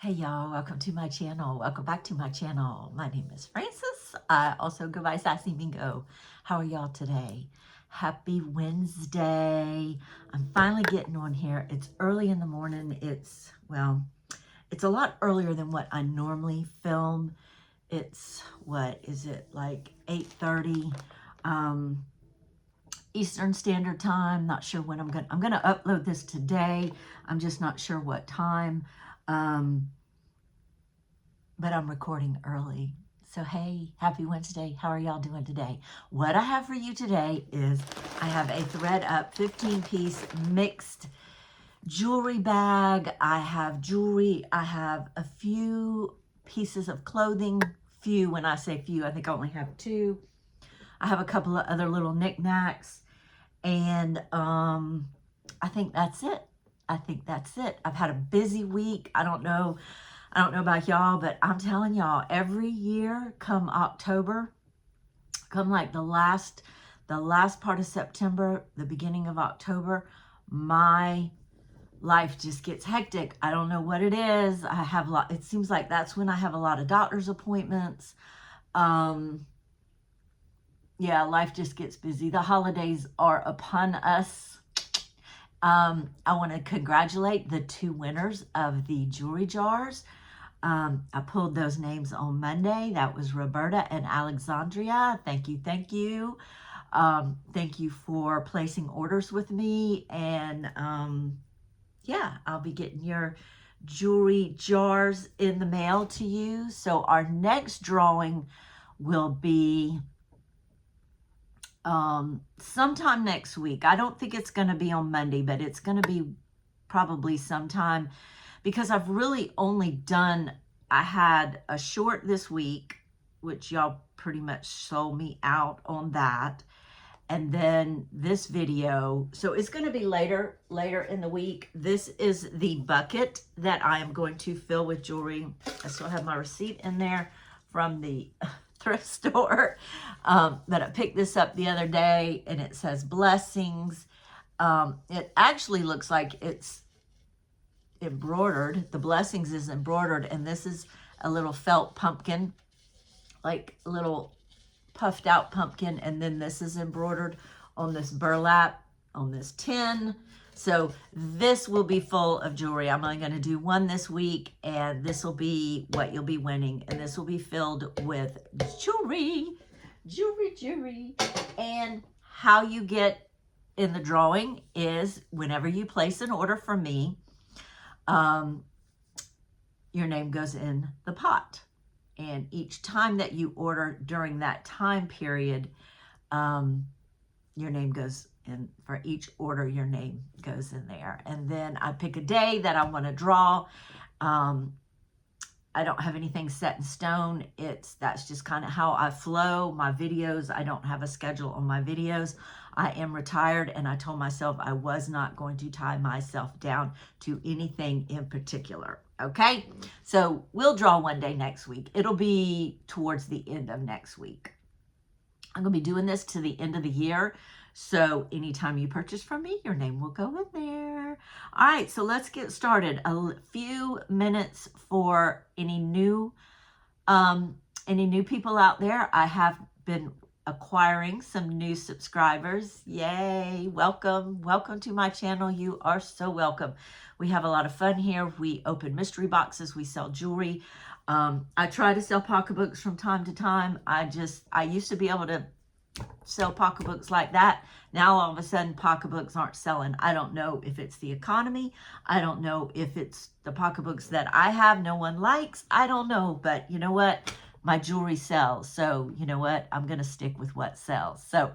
Hey y'all, welcome to my channel. Welcome back to my channel. My name is Francis. I also go by Sassy Mingo. How are y'all today? Happy Wednesday. I'm finally getting on here. It's early in the morning. It's a lot earlier than what I normally film. It's, what is it, like 8:30 Eastern Standard Time. Not sure when I'm gonna upload this today. I'm just not sure what time. But I'm recording early. So hey, happy Wednesday. How are y'all doing today? What I have for you today is I have a ThredUP 15-piece mixed jewelry bag. I have jewelry. I have a few pieces of clothing. Few, when I say few, I think I only have two. I have a couple of other little knickknacks. And I think that's it. I've had a busy week. I don't know about y'all, but I'm telling y'all, every year come October, come like the last part of September, the beginning of October, my life just gets hectic. I don't know what it is. It seems like that's when I have a lot of doctor's appointments. Yeah, life just gets busy. The holidays are upon us. I want to congratulate the two winners of the jewelry jars. I pulled those names on Monday. That was Roberta and Alexandria. Thank you. Thank you for placing orders with me. And yeah, I'll be getting your jewelry jars in the mail to you. So our next drawing will be sometime next week. I don't think it's going to be on Monday, but it's going to be probably sometime, because I've really only done, I had a short this week, which y'all pretty much sold me out on that. And then this video, so it's going to be later in the week. This is the bucket that I am going to fill with jewelry. I still have my receipt in there from the thrift store. But I picked this up the other day and it says blessings. It actually looks like it's embroidered. The blessings is embroidered, and this is a little felt pumpkin, like a little puffed out pumpkin, and then this is embroidered on this burlap on this tin. So this will be full of jewelry. I'm only going to do one this week, and this will be what you'll be winning, and this will be filled with jewelry. And how you get in the drawing is whenever you place an order from me, your name goes in the pot. And each time that you order during that time period, your name goes in. For each order, your name goes in there. And then I pick a day that I want to draw. I don't have anything set in stone. That's just kind of how I flow. My videos, I don't have a schedule on my videos. I am retired, and I told myself I was not going to tie myself down to anything in particular. Okay, so we'll draw one day next week. It'll be towards the end of next week. I'm going to be doing this to the end of the year. So anytime you purchase from me, your name will go in there. All right, so let's get started. A few minutes for any new people out there. I have been acquiring some new subscribers. Yay, welcome to my channel. You are so welcome. We have a lot of fun here. We open mystery boxes, we sell jewelry. I try to sell pocketbooks from time to time. I used to be able to sell pocketbooks like that. Now all of a sudden pocketbooks aren't selling. I don't know if it's the economy. I don't know if it's the pocketbooks that I have no one likes. I don't know, but you know what? My jewelry sells. So you know what? I'm going to stick with what sells. So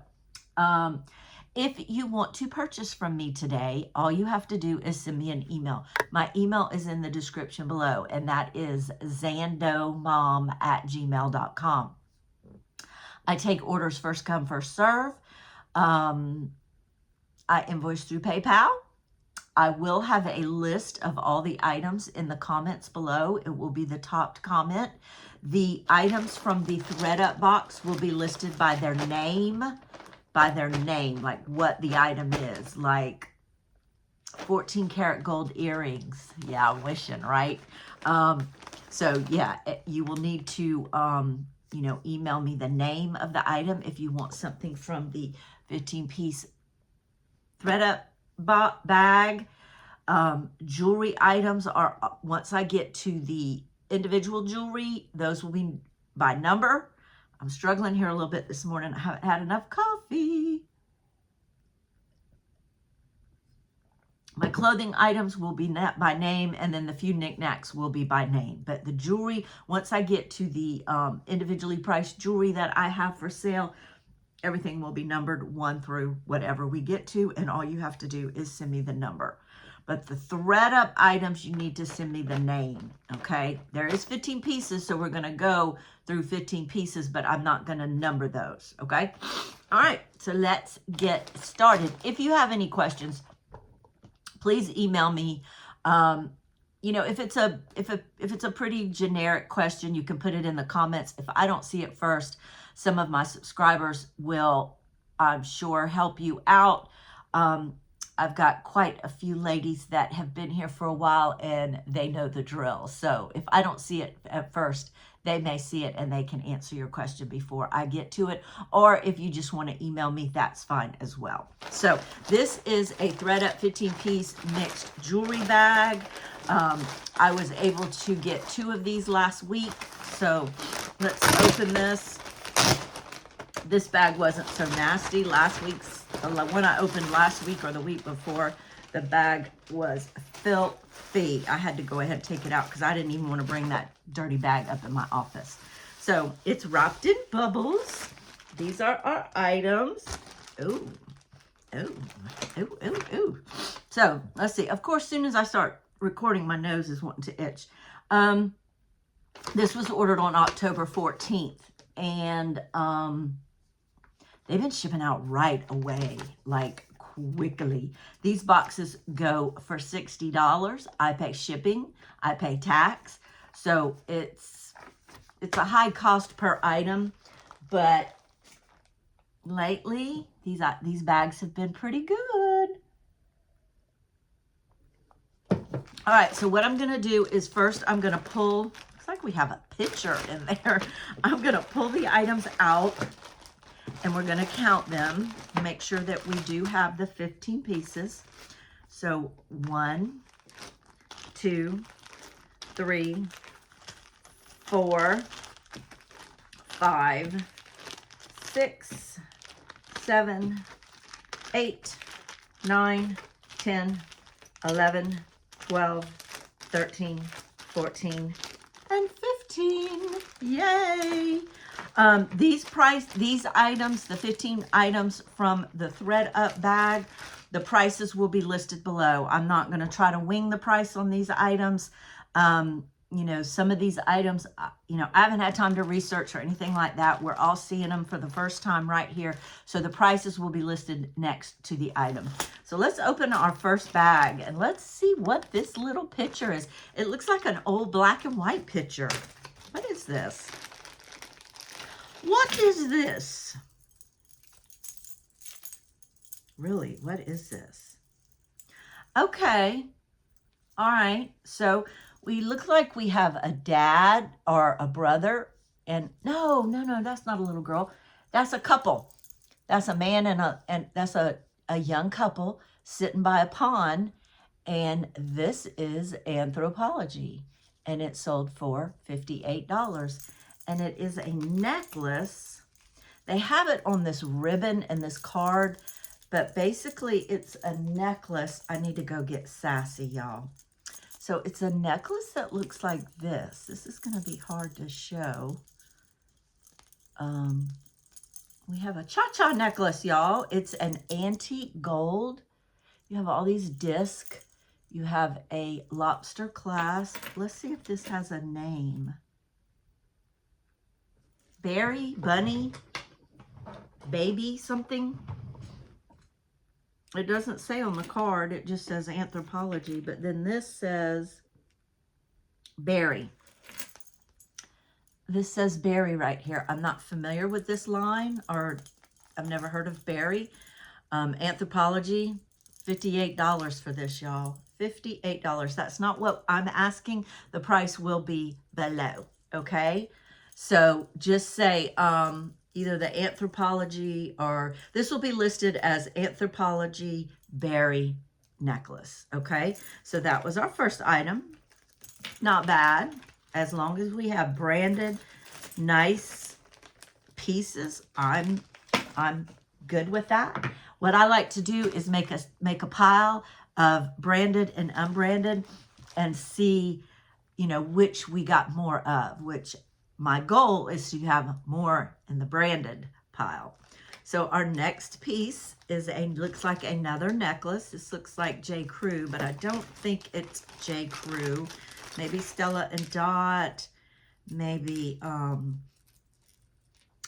if you want to purchase from me today, all you have to do is send me an email. My email is in the description below, and that is zandomom@gmail.com. I take orders first come, first serve. I invoice through PayPal. I will have a list of all the items in the comments below. It will be the topped comment. The items from the ThredUP box will be listed by their name, like what the item is. Like 14 karat gold earrings. Yeah, wishing, right? So yeah, you will need to, you know, email me the name of the item if you want something from the 15-piece ThredUp bag. Jewelry items are, once I get to the individual jewelry, those will be by number. I'm struggling here a little bit this morning. I haven't had enough coffee. My clothing items will be by name, and then the few knickknacks will be by name. But the jewelry, once I get to the individually priced jewelry that I have for sale, everything will be numbered 1 through whatever we get to, and all you have to do is send me the number. But the ThredUp items, you need to send me the name, okay? There is 15 pieces, so we're going to go through 15 pieces, but I'm not going to number those, okay? All right, so let's get started. If you have any questions, please email me. You know, if it's a pretty generic question, you can put it in the comments. If I don't see it first, some of my subscribers will, I'm sure, help you out. I've got quite a few ladies that have been here for a while, and they know the drill. So if I don't see it at first, they may see it and they can answer your question before I get to it. Or if you just want to email me, that's fine as well. So this is a ThredUp 15-piece mixed jewelry bag. I was able to get 2 of these last week. So let's open this. This bag wasn't so nasty. Last week's, the one I opened last week or the week before, the bag was filthy. I had to go ahead and take it out because I didn't even want to bring that dirty bag up in my office. So it's wrapped in bubbles. These are our items. Ooh, ooh, ooh, ooh, ooh. So let's see. Of course, as soon as I start recording, my nose is wanting to itch. This was ordered on October 14th, and they've been shipping out right away, like quickly. These boxes go for $60. I pay shipping, I pay tax. So it's a high cost per item, but lately these bags have been pretty good. All right, so what I'm gonna do is first I'm gonna pull, looks like we have a picture in there. I'm gonna pull the items out, and we're going to count them, make sure that we do have the 15 pieces. So 1, 2, 3, 4, 5, 6, 7, 8, 9, 10, 11, 12, 13, 14, and 15. Yay! These items, the 15 items from the ThredUp bag, the prices will be listed below. I'm not going to try to wing the price on these items. You know, some of these items, you know, I haven't had time to research or anything like that. We're all seeing them for the first time right here. So the prices will be listed next to the item. So let's open our first bag and let's see what this little picture is. It looks like an old black and white picture. What is this? What is this? Really, what is this? Okay. All right. So we look like we have a dad or a brother. And no, that's not a little girl. That's a couple. That's a man and that's a young couple sitting by a pond. And this is Anthropology. And it sold for $58. And it is a necklace. They have it on this ribbon and this card, but basically it's a necklace. I need to go get Sassy, y'all. So it's a necklace that looks like this. This is going to be hard to show. We have a cha-cha necklace, y'all. It's an antique gold. You have all these discs. You have a lobster clasp. Let's see if this has a name. Berry, Bunny, Baby, something. It doesn't say on the card. It just says Anthropology. But then this says Berry. This says Berry right here. I'm not familiar with this line, or I've never heard of Berry. Anthropology. $58 for this, y'all. $58. That's not what I'm asking. The price will be below, okay? So just say either the Anthropology, or this will be listed as Anthropology Berry necklace, okay? So that was our first item. Not bad. As long as we have branded, nice pieces, I'm good with that. What I like to do is make a pile of branded and unbranded and see, you know, which we got more of, which my goal is to have more in the branded pile. So our next piece is looks like another necklace. This looks like J. Crew, but I don't think it's J. Crew. Maybe Stella and Dot. Maybe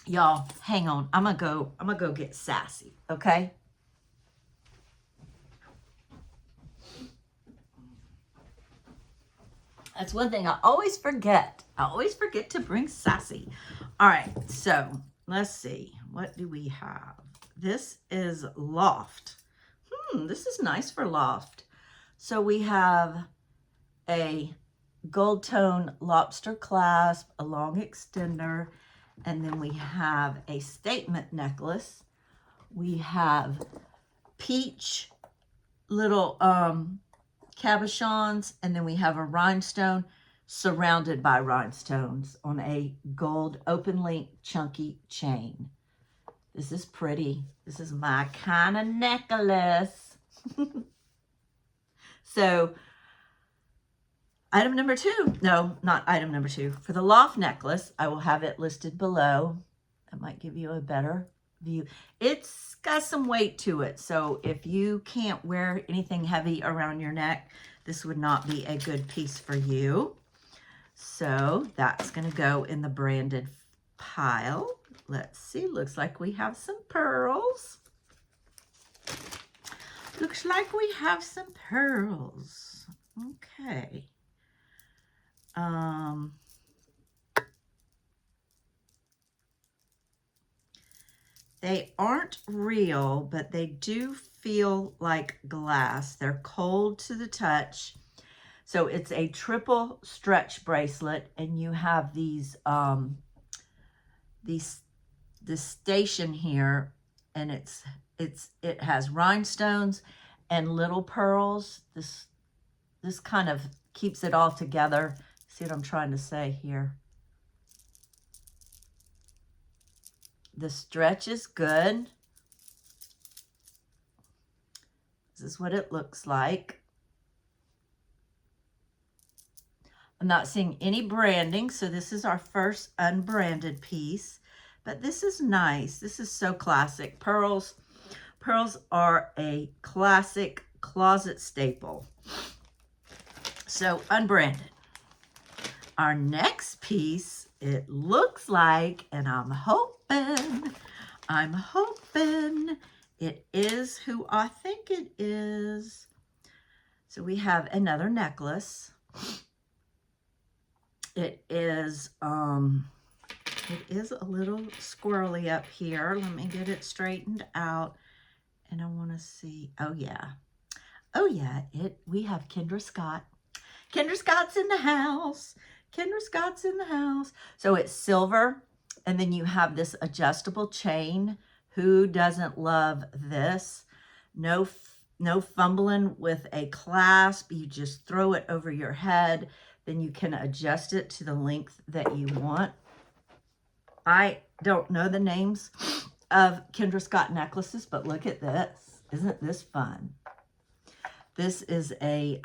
y'all, hang on. I'm gonna go get Sassy, okay? That's one thing I always forget. I always forget to bring Sassy. All right, so let's see. What do we have? This is Loft. This is nice for Loft. So we have a gold tone lobster clasp, a long extender, and then we have a statement necklace. We have peach little cabochons, and then we have a rhinestone surrounded by rhinestones on a gold open link chunky chain. This is pretty. This is my kind of necklace. So item number 2, no, not item number 2. For the Loft necklace, I will have it listed below. That might give you a better view. It's got some weight to it, so if you can't wear anything heavy around your neck, this would not be a good piece for you. So that's going to go in the branded pile. Let's see. Looks like we have some pearls. Looks like we have some pearls. Okay. They aren't real, but they do feel like glass. They're cold to the touch. So it's a triple stretch bracelet, and you have these this station here, and it has rhinestones and little pearls. This kind of keeps it all together. See what I'm trying to say here? The stretch is good. This is what it looks like. I'm not seeing any branding, so this is our first unbranded piece. But this is nice. This is so classic. Pearls are a classic closet staple. So unbranded. Our next piece, it looks like, and I'm hoping it is who I think it is. So we have another necklace. It is a little squirrely up here. Let me get it straightened out. And I want to see. Oh yeah. We have Kendra Scott. Kendra Scott's in the house. Kendra Scott's in the house. So it's silver, and then you have this adjustable chain. Who doesn't love this? No fumbling with a clasp. You just throw it over your head. Then you can adjust it to the length that you want. I don't know the names of Kendra Scott necklaces, but look at this. Isn't this fun? This is a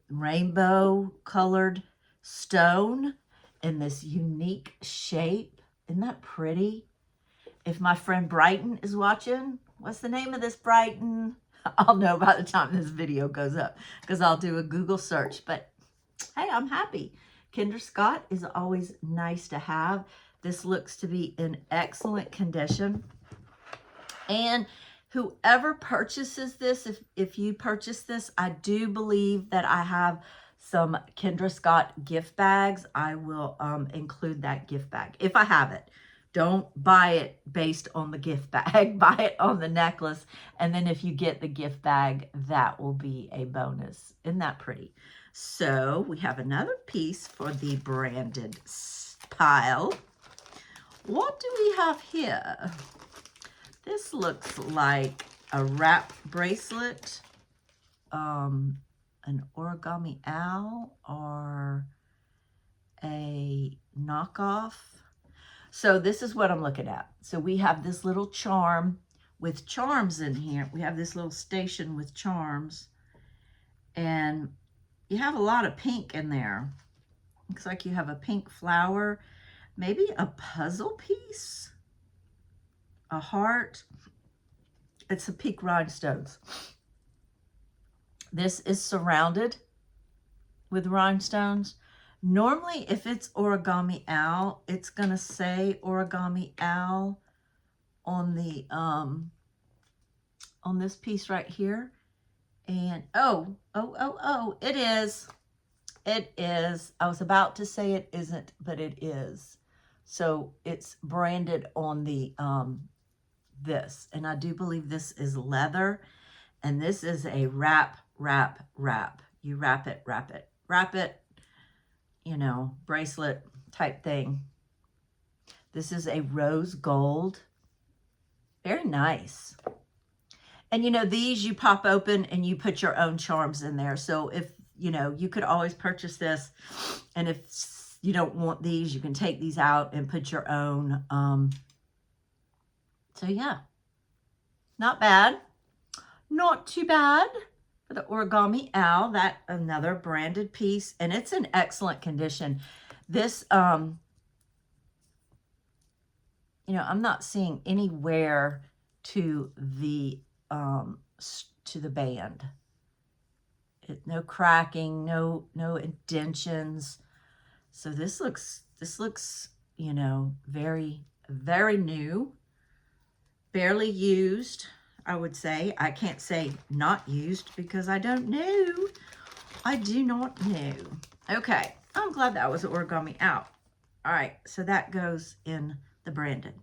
rainbow colored stone in this unique shape. Isn't that pretty? If my friend Brighton is watching, what's the name of this, Brighton? I'll know by the time this video goes up, because I'll do a Google search. But hey, I'm happy. Kendra Scott is always nice to have. This looks to be in excellent condition. And whoever purchases this, if you purchase this, I do believe that I have some Kendra Scott gift bags. I will include that gift bag if I have it. Don't buy it based on the gift bag. Buy it on the necklace. And then if you get the gift bag, that will be a bonus. Isn't that pretty? So we have another piece for the branded pile. What do we have here? This looks like a wrap bracelet, an origami owl, or a knockoff. So this is what I'm looking at. So we have this little charm with charms in here. We have this little station with charms. And you have a lot of pink in there. Looks like you have a pink flower. Maybe a puzzle piece. A heart. It's a pink rhinestones. This is surrounded with rhinestones. Normally, if it's origami owl, it's gonna say origami owl on the on this piece right here. And oh, it is. It is. I was about to say it isn't, but it is. So it's branded on the this, and I do believe this is leather, and this is a wrap. You wrap it, you know, bracelet type thing. This is a rose gold. Very nice. And you know, these you pop open and you put your own charms in there. So if, you know, you could always purchase this, and if you don't want these, you can take these out and put your own. So yeah, not bad. Not too bad for the origami owl. That another branded piece, and it's in excellent condition. This, you know, I'm not seeing any wear to the band. No cracking, no indentions. So this looks, you know, very new, barely used, I would say. I can't say not used because I don't know. I do not know. Okay, I'm glad that was origami out. All right, so that goes in the branded.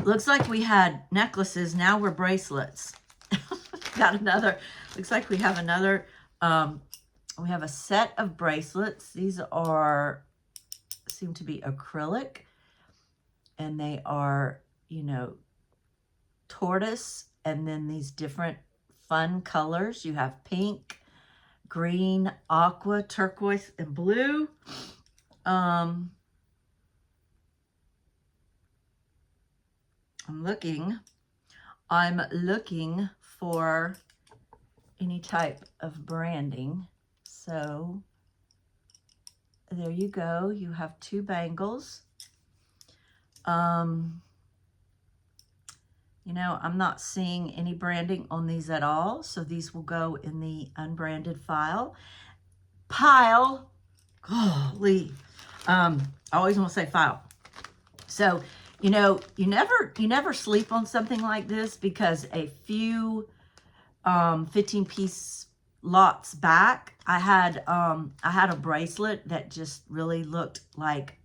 Looks like we had necklaces. Now we're bracelets. Got another. Looks like we have another. We have a set of bracelets. These seem to be acrylic, and they are, you know, tortoise, and then these different fun colors. You have pink, green, aqua, turquoise, and blue. I'm looking for any type of branding. So there you go. You have two bangles. You know, I'm not seeing any branding on these at all. So these will go in the unbranded pile. Golly. I always want to say file. So, you know, you never sleep on something like this, because a few 15-piece lots back, I had a bracelet that just really looked like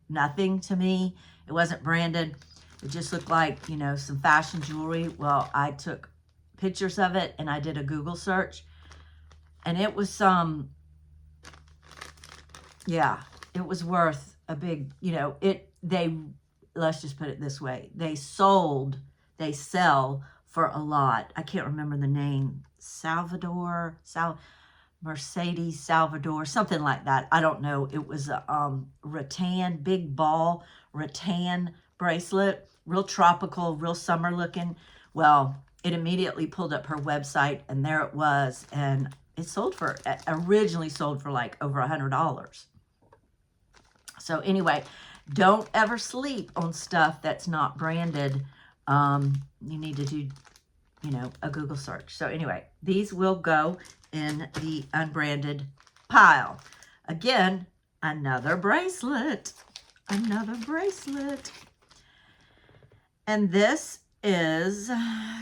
nothing to me. It wasn't branded. It just looked like, you know, some fashion jewelry. Well, I took pictures of it and I did a Google search, and it was yeah, it was worth a big, you know, let's just put it this way. They sell for a lot. I can't remember the name. Mercedes Salvador, something like that. I don't know. It was a rattan, big ball rattan bracelet, real tropical, real summer looking. Well, it immediately pulled up her website, and there it was, and it originally sold for like over $100. So anyway, don't ever sleep on stuff that's not branded. You need to do, you know, a Google search. So anyway, these will go in the unbranded pile. Again, another bracelet. And this is,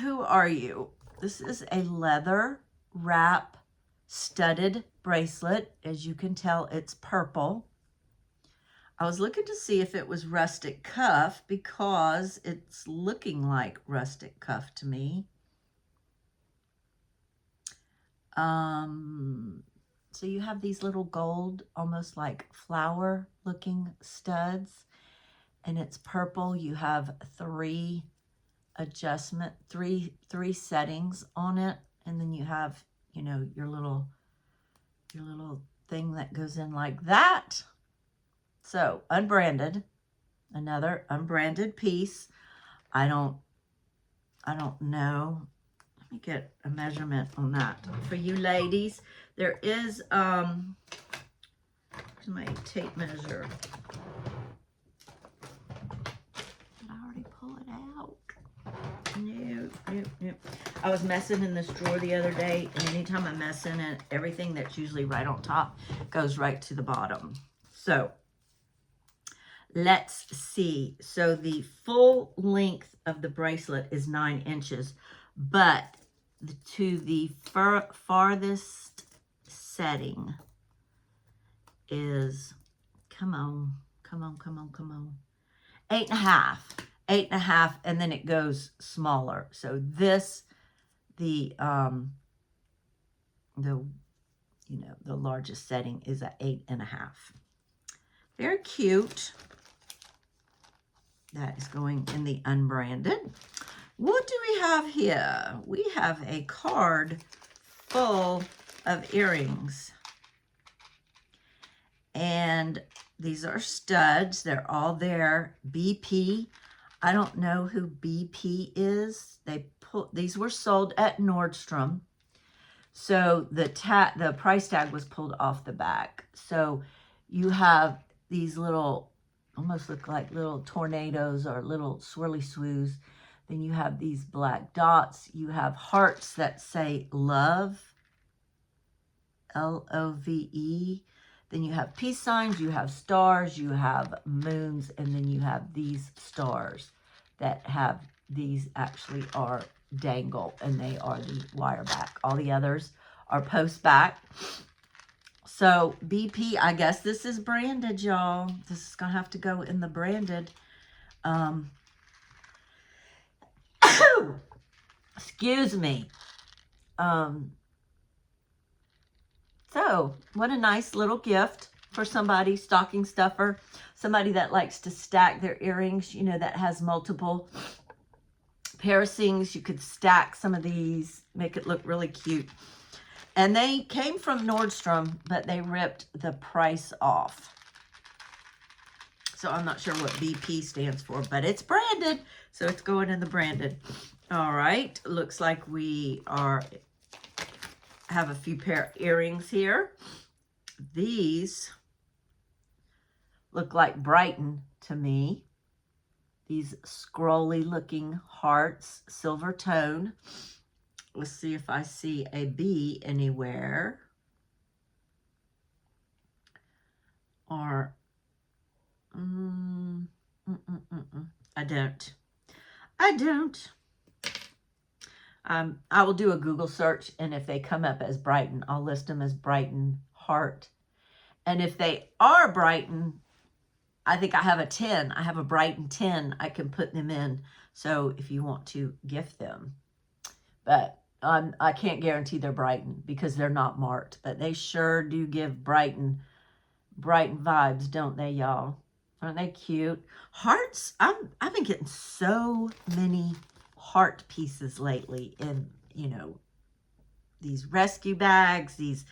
who are you? This is a leather wrap studded bracelet. As you can tell, it's purple. I was looking to see if it was rustic cuff because it's looking like rustic cuff to me. So you have these little gold, almost like flower looking studs, and it's purple. You have three settings on it, and then you have, you know, your little thing that goes in like that. So unbranded, another unbranded piece. I don't know. Let me get a measurement on that for you ladies. There is where's my tape measure? Did I already pull it out? No. I was messing in this drawer the other day, and anytime I mess in it, everything that's usually right on top goes right to the bottom. So let's see. So the full length of the bracelet is 9 inches, but to the farthest setting is, come on, 8.5, and then it goes smaller. So this, the largest setting is at 8.5. Very cute. That is going in the unbranded. What do we have here? We have a card full of earrings. And these are studs. They're all there. BP. I don't know who BP is. These were sold at Nordstrom. So the price tag was pulled off the back. So you have these little, almost look like little tornadoes or little swirly swoos. Then you have these black dots. You have hearts that say love, Love. Then you have peace signs, you have stars, you have moons, and then you have these stars that have, these actually are dangle, and they are the wire back. All the others are post back. So BP, I guess this is branded, y'all. This is going to have to go in the branded. Excuse me. So what a nice little gift for somebody, stocking stuffer, somebody that likes to stack their earrings, you know, that has multiple piercings. You could stack some of these, make it look really cute. And they came from Nordstrom, but they ripped the price off. So I'm not sure what BP stands for, but it's branded. So it's going in the branded. All right. Looks like we have a few pair of earrings here. These look like Brighton to me. These scrolly looking hearts, silver tone. Let's see if I see a B anywhere. Or, I don't. I will do a Google search, and if they come up as Brighton, I'll list them as Brighton heart. And if they are Brighton, I think I have a 10. I have a Brighton 10 I can put them in. So if you want to gift them. But I can't guarantee they're Brighton because they're not marked. But they sure do give Brighton vibes, don't they, y'all? Aren't they cute? Hearts, I've been getting so many heart pieces lately in, you know, these rescue bags, these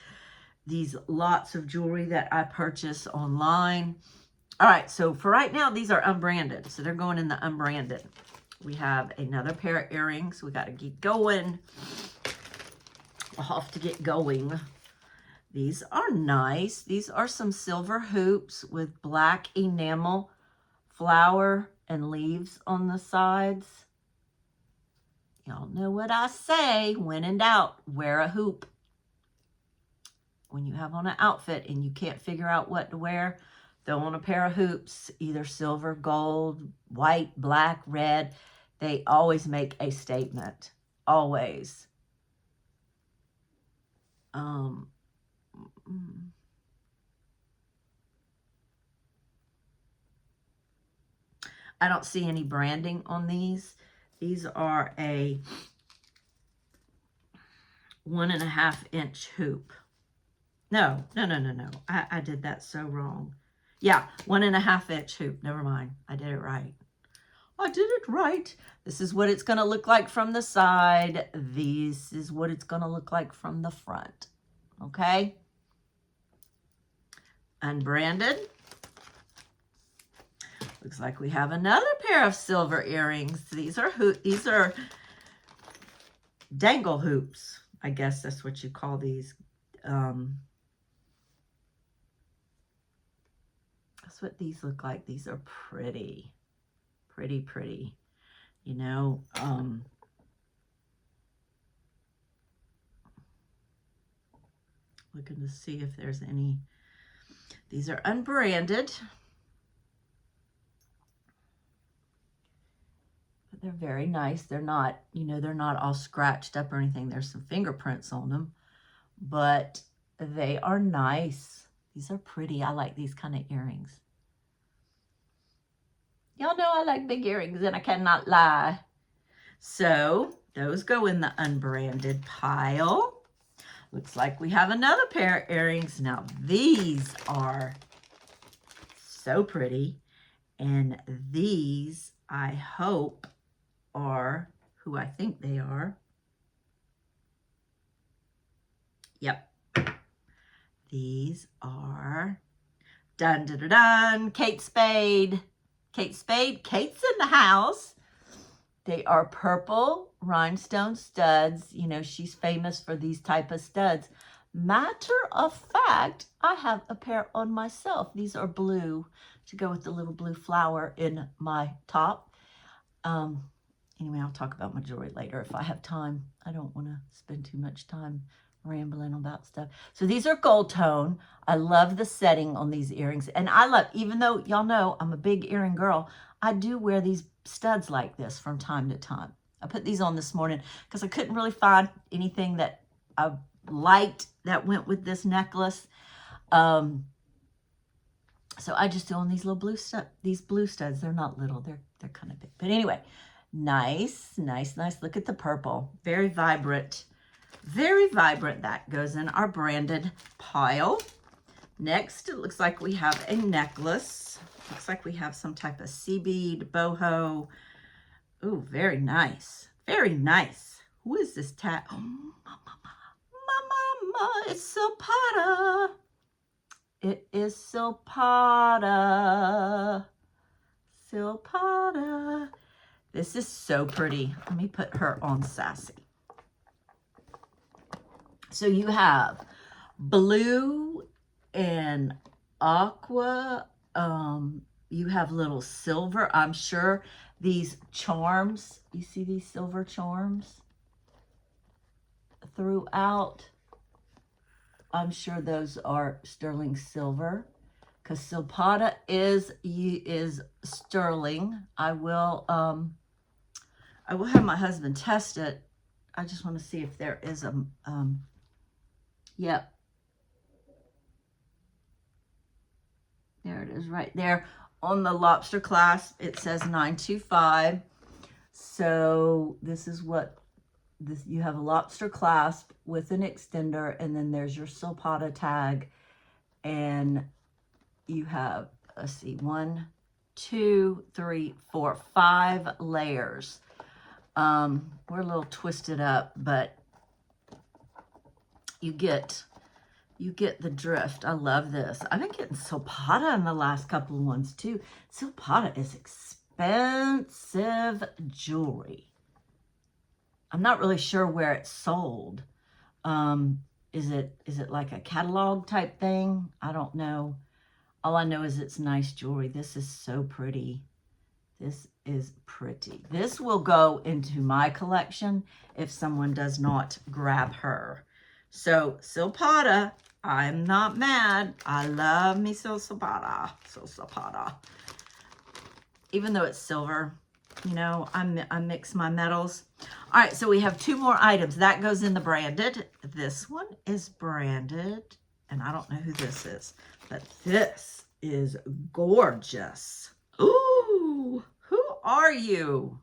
lots of jewelry that I purchase online. All right, so for right now, these are unbranded. So they're going in the unbranded. We have another pair of earrings. We got to keep going. We'll have to get going. These are nice. These are some silver hoops with black enamel flower and leaves on the sides. Y'all know what I say. When in doubt, wear a hoop. When you have on an outfit and you can't figure out what to wear, throw on a pair of hoops, either silver, gold, white, black, red. They always make a statement. Always. I don't see any branding on these. These are a 1.5 inch hoop. No. I did that so wrong. Yeah, 1.5 inch hoop. Never mind. I did it right. I did it right. This is what it's going to look like from the side. This is what it's going to look like from the front. Okay? Unbranded. Looks like we have another pair of silver earrings. These are dangle hoops. I guess that's what you call these. That's what these look like. These are pretty. Pretty. You know, looking to see if there's any. These are unbranded. But they're very nice. They're not, you know, they're not all scratched up or anything. There's some fingerprints on them, but they are nice. These are pretty. I like these kind of earrings. Y'all know I like big earrings and I cannot lie. So those go in the unbranded pile. Looks like we have another pair of earrings. Now these are so pretty. And these, I hope, are who I think they are. Yep. These are, dun, dun, dun, dun, Kate Spade. Kate Spade. Kate's in the house. They are purple rhinestone studs. You know, she's famous for these type of studs. Matter of fact, I have a pair on myself. These are blue to go with the little blue flower in my top. Anyway, I'll talk about my jewelry later if I have time. I don't want to spend too much time rambling about stuff. So these are gold tone. I love the setting on these earrings. And I love, even though y'all know I'm a big earring girl, I do wear these studs like this from time to time. I put these on this morning because I couldn't really find anything that I liked that went with this necklace. So I just do on these little blue studs. They're not little, they're kind of big. But anyway, nice. Look at the purple. Very vibrant. Very vibrant. That goes in our branded pile. Next, it looks like we have a necklace. Looks like we have some type of sea bead, boho. Ooh, very nice. Very nice. Who is this tag? Oh, mama, it's Silpada. It is Silpada. Silpada. This is so pretty. Let me put her on Sassy. So you have blue and aqua. You have little silver. I'm sure these charms, you see these silver charms throughout. I'm sure those are sterling silver because Silpada is sterling. I will have my husband test it. I just want to see if there is a yep. There it is right there on the lobster clasp. It says 925. So this is what this, you have a lobster clasp with an extender, and then there's your Silpada tag, and you have, let's see, 1, 2, 3, 4, 5 layers. We're a little twisted up, but you get the drift. I love this. I've been getting Silpada in the last couple of ones too. Silpada is expensive jewelry. I'm not really sure where it's sold. Is it like a catalog type thing? I don't know. All I know is it's nice jewelry. This is so pretty. This is pretty. This will go into my collection if someone does not grab her. So Silpada, I'm not mad. I love me Silpada. Even though it's silver, You know, I mix my metals. All right, so we have 2 more items. That goes in the branded. This one is branded, and I don't know who this is, but this is gorgeous. Ooh, who are you?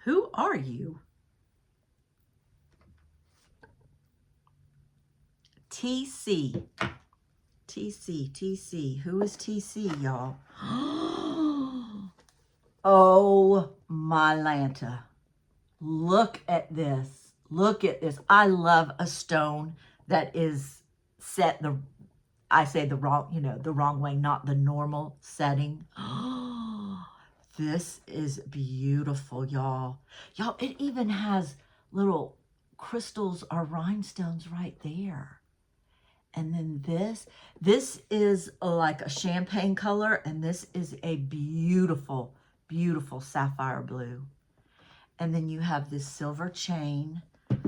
Who are you? TC. TC. Who is TC, y'all? Oh, my Lanta. Look at this. Look at this. I love a stone that is set I say the wrong, you know, the wrong way, not the normal setting. This is beautiful, y'all. Y'all, it even has little crystals or rhinestones right there. And then this is like a champagne color, and this is a beautiful, beautiful sapphire blue. And then you have this silver chain. Let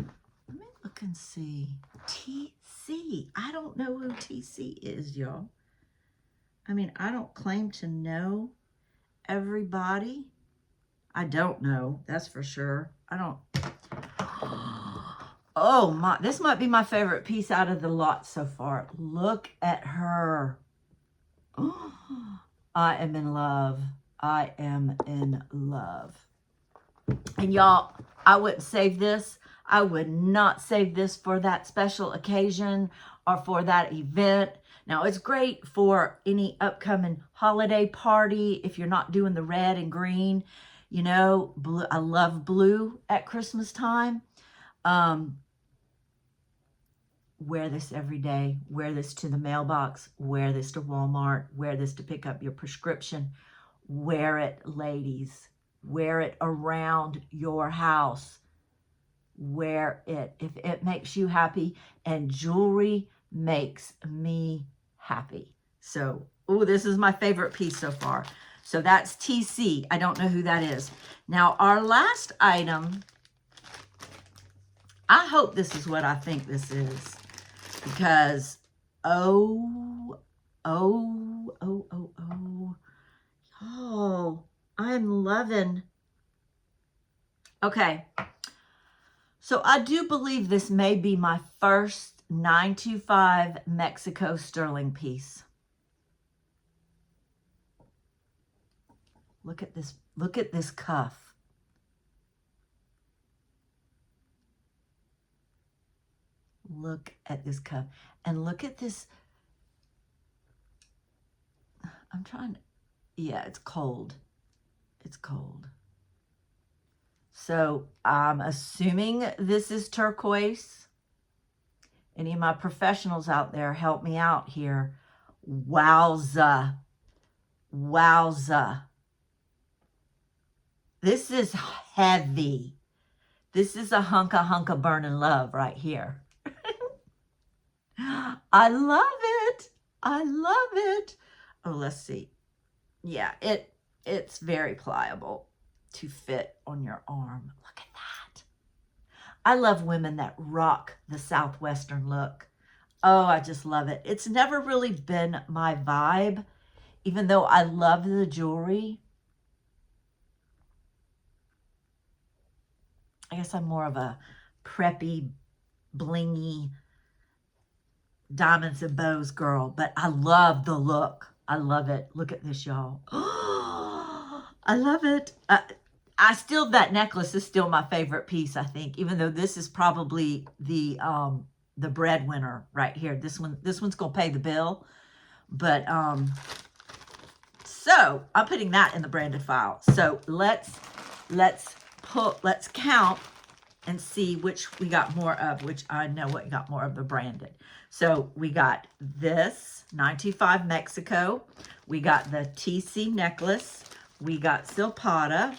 me look and see. TC. I don't know who TC is, y'all. I mean, I don't claim to know everybody. I don't know, that's for sure. I don't. Oh my, this might be my favorite piece out of the lot so far. Look at her. I am in love. I am in love. And y'all, I wouldn't save this. I would not save this for that special occasion or for that event. Now, it's great for any upcoming holiday party if you're not doing the red and green. You know, blue, I love blue at Christmas time. Wear this every day. Wear this to the mailbox. Wear this to Walmart. Wear this to pick up your prescription. Wear it, ladies. Wear it around your house. Wear it if it makes you happy. And jewelry makes me happy. So, oh, this is my favorite piece so far. So that's TC. I don't know who that is. Now, our last item, I hope this is what I think this is. Because, oh, I'm loving. Okay. So I do believe this may be my first 925 Mexico sterling piece. Look at this. Look at this cuff. Look at this cuff. And look at this. I'm trying to, yeah, it's cold. It's cold. So I'm assuming this is turquoise. Any of my professionals out there, help me out here. Wowza. Wowza. This is heavy. This is a hunka burning love right here. I love it. I love it. Oh, let's see. Yeah, it's very pliable to fit on your arm. Look at that. I love women that rock the Southwestern look. Oh, I just love it. It's never really been my vibe, even though I love the jewelry. I guess I'm more of a preppy, blingy, diamonds and bows girl, but I love the look. I love it. Look at this, y'all. I love it. That necklace is still my favorite piece, I think, even though this is probably the breadwinner right here. This one's gonna pay the bill. But so I'm putting that in the branded file. So let's count and see which we got more of, which I know what got more of the branded. So we got this 925 Mexico. We got the TC necklace. We got Silpada.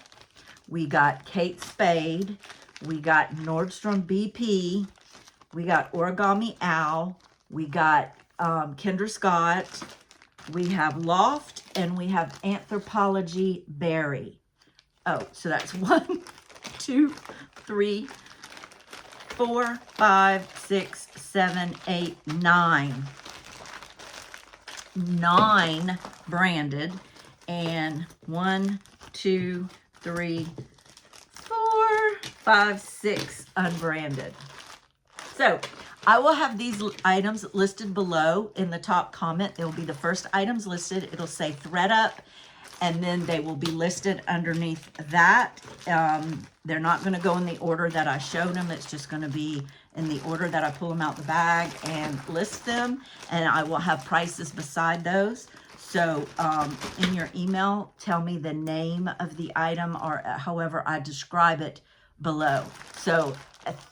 We got Kate Spade. We got Nordstrom BP. We got Origami Owl. We got Kendra Scott. We have Loft, and we have Anthropology Berry. Oh, so that's 1, 2, 3, 4, 5, 6, 7, 8, 9. 9 branded. and 1, 2, 3, 4, 5, 6 unbranded. So I will have these items listed below in the top comment. They will be the first items listed. It'll say ThredUP, and then they will be listed underneath that. They're not going to go in the order that I showed them. It's just going to be in the order that I pull them out the bag and list them. And I will have prices beside those. So in your email, tell me the name of the item or however I describe it below. So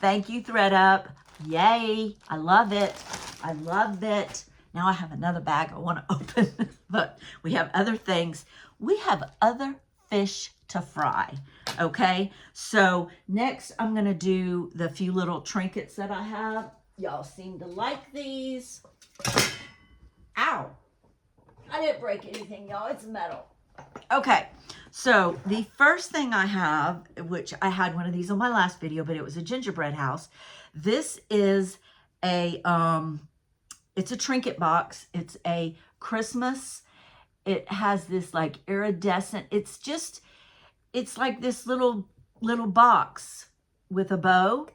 thank you, ThredUP. Yay. I love it. I love it. Now I have another bag I want to open, but we have other things. We have other fish to fry. Okay. So next I'm going to do the few little trinkets that I have. Y'all seem to like these. Ow. I didn't break anything, y'all. It's metal. Okay. So the first thing I have, which I had one of these on my last video, but it was a gingerbread house. This is a, it's a trinket box. It's a Christmas. It has this like iridescent, it's like this little box with a bow.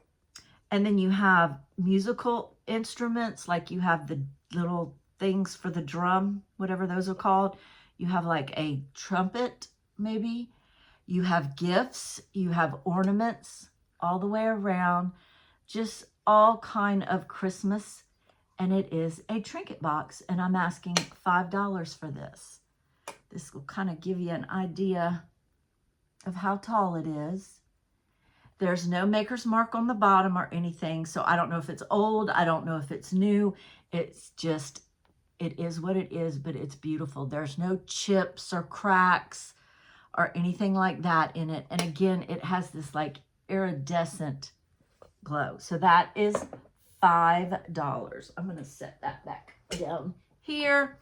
And then you have musical instruments, like you have the little things for the drum, whatever those are called. You have like a trumpet, maybe. You have gifts, you have ornaments all the way around, just all kind of Christmas. And it is a trinket box, and I'm asking $5 for this. This will kind of give you an idea of how tall it is. There's no maker's mark on the bottom or anything, so I don't know if it's old. I don't know if it's new. It's just, it is what it is, but it's beautiful. There's no chips or cracks or anything like that in it. And again, it has this like iridescent glow. So that is $5. I'm going to set that back down here.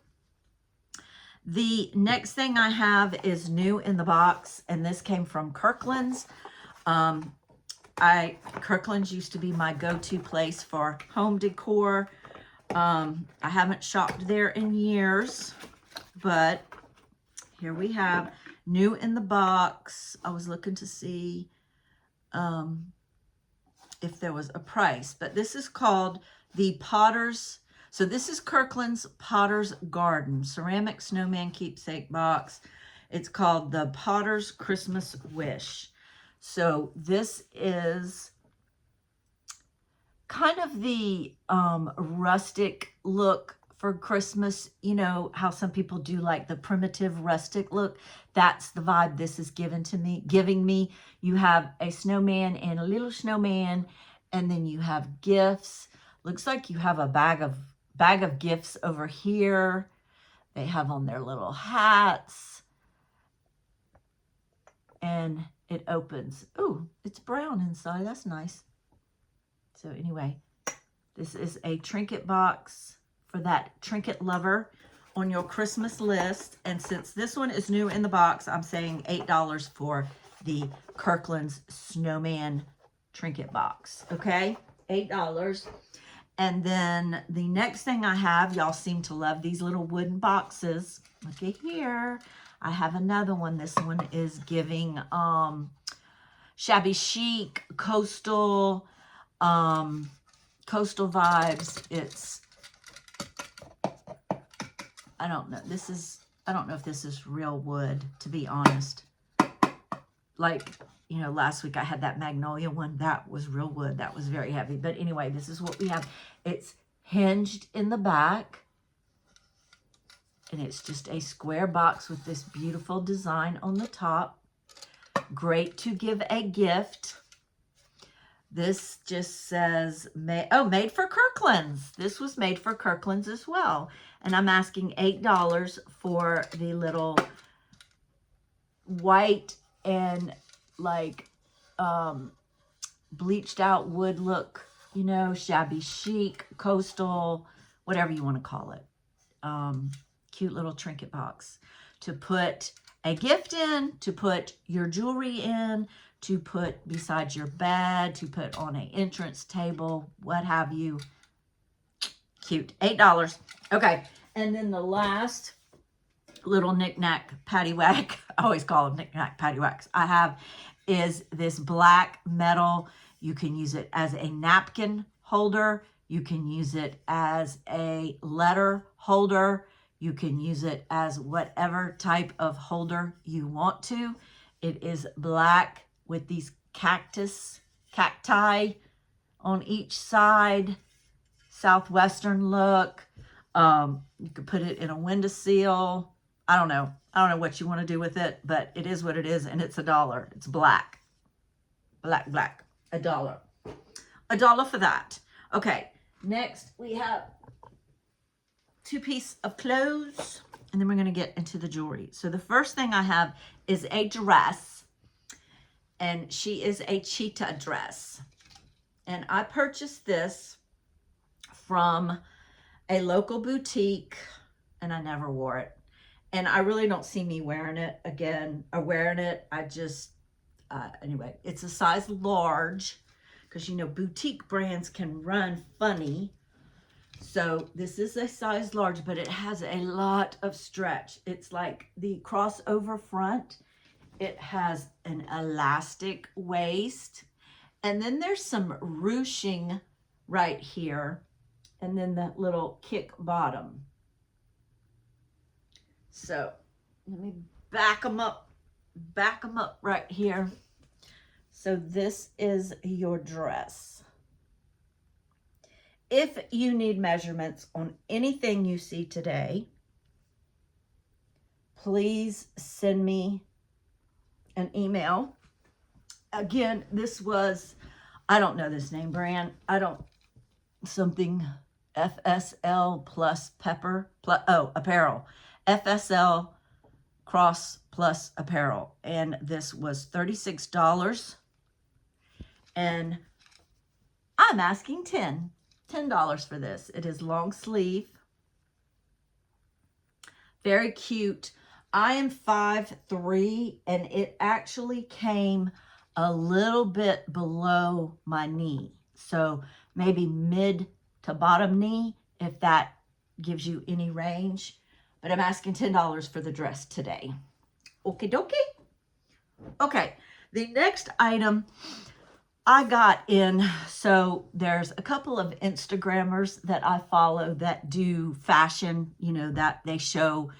The next thing I have is new in the box, and this came from Kirkland's. Kirkland's used to be my go-to place for home decor. I haven't shopped there in years, but here we have new in the box. I was looking to see if there was a price, but this is called the Potter's. So this is Kirkland's Potter's Garden Ceramic Snowman Keepsake Box. It's called the Potter's Christmas Wish. So this is kind of the rustic look for Christmas. You know how some people do like the primitive rustic look. That's the vibe this is giving me. You have a snowman and a little snowman, and then you have gifts. Looks like you have a bag of gifts over here. They have on their little hats, and it opens. Ooh, it's brown inside. That's nice. So anyway, this is a trinket box for that trinket lover on your Christmas list. And since this one is new in the box, I'm saying $8 for the Kirkland's Snowman trinket box. Okay, $8. And then the next thing I have, y'all seem to love these little wooden boxes. Look at here. I have another one. This one is giving shabby chic, coastal vibes. It's, I don't know. I don't know if this is real wood, to be honest. Like, you know, last week I had that magnolia one. That was real wood. That was very heavy. But anyway, this is what we have. It's hinged in the back. And it's just a square box with this beautiful design on the top. Great to give a gift. This just says, made for Kirkland's. This was made for Kirkland's as well. And I'm asking $8 for the little white and like bleached out wood look, you know, shabby chic, coastal, whatever you want to call it. Cute little trinket box to put a gift in, to put your jewelry in, to put beside your bed, to put on an entrance table, what have you. Cute. $8. Okay. And then the last little knick-knack paddywhack, I always call them knick-knack paddywhacks, I have is this black metal. You can use it as a napkin holder. You can use it as a letter holder. You can use it as whatever type of holder you want to. It is black with these cacti on each side, southwestern look. You could put it in a windowsill. I don't know what you want to do with it, but it is what it is, and it's $1. It's black. Black. $1. $1 for that. Okay, next we have 2 pieces of clothes, and then we're going to get into the jewelry. So the first thing I have is a dress, and she is a cheetah dress. And I purchased this from a local boutique, and I never wore it. And I really don't see me wearing it again, or wearing it. I just, anyway, it's a size large, because, you know, boutique brands can run funny. So this is a size large, but it has a lot of stretch. It's like the crossover front. It has an elastic waist. And then there's some ruching right here. And then that little kick bottom. So let me back them up right here. So this is your dress. If you need measurements on anything you see today, please send me an email. Again, this was, I don't know this name brand. Something FSL plus pepper, plus, apparel. FSL cross plus apparel. And this was $36. And I'm asking $10 for this. It is long sleeve. Very cute. I am 5'3", and it actually came a little bit below my knee. So maybe mid to bottom knee, if that gives you any range. But I'm asking $10 for the dress today. Okie dokie. Okay, the next item I got in, so there's a couple of Instagrammers that I follow that do fashion, you know, that they show,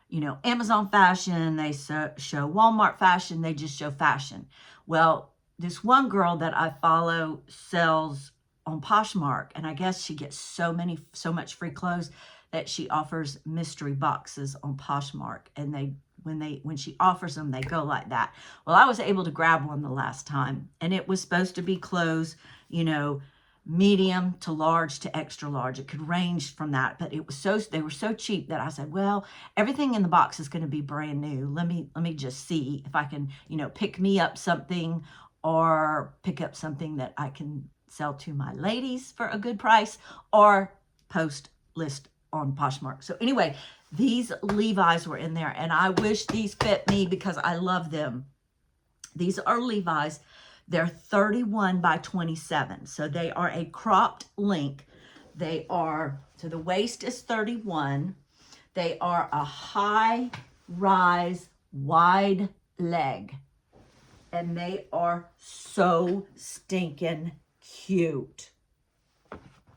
you know, Amazon fashion, they show Walmart fashion, they just show fashion. Well, this one girl that I follow sells on Poshmark, and I guess she gets so much free clothes that she offers mystery boxes on Poshmark, and when she offers them, they go like that. Well, I was able to grab one the last time, and it was supposed to be clothes, you know, medium to large to extra large. It could range from that, but they were so cheap that I said, well, everything in the box is going to be brand new. Let me just see if I can, you know, pick me up something, or pick up something that I can sell to my ladies for a good price, or post list on Poshmark. So anyway, these Levi's were in there, and I wish these fit me because I love them. These are Levi's. They're 31 by 27. So they are a cropped length. They are, so the waist is 31. They are a high rise, wide leg. And they are so stinking cute.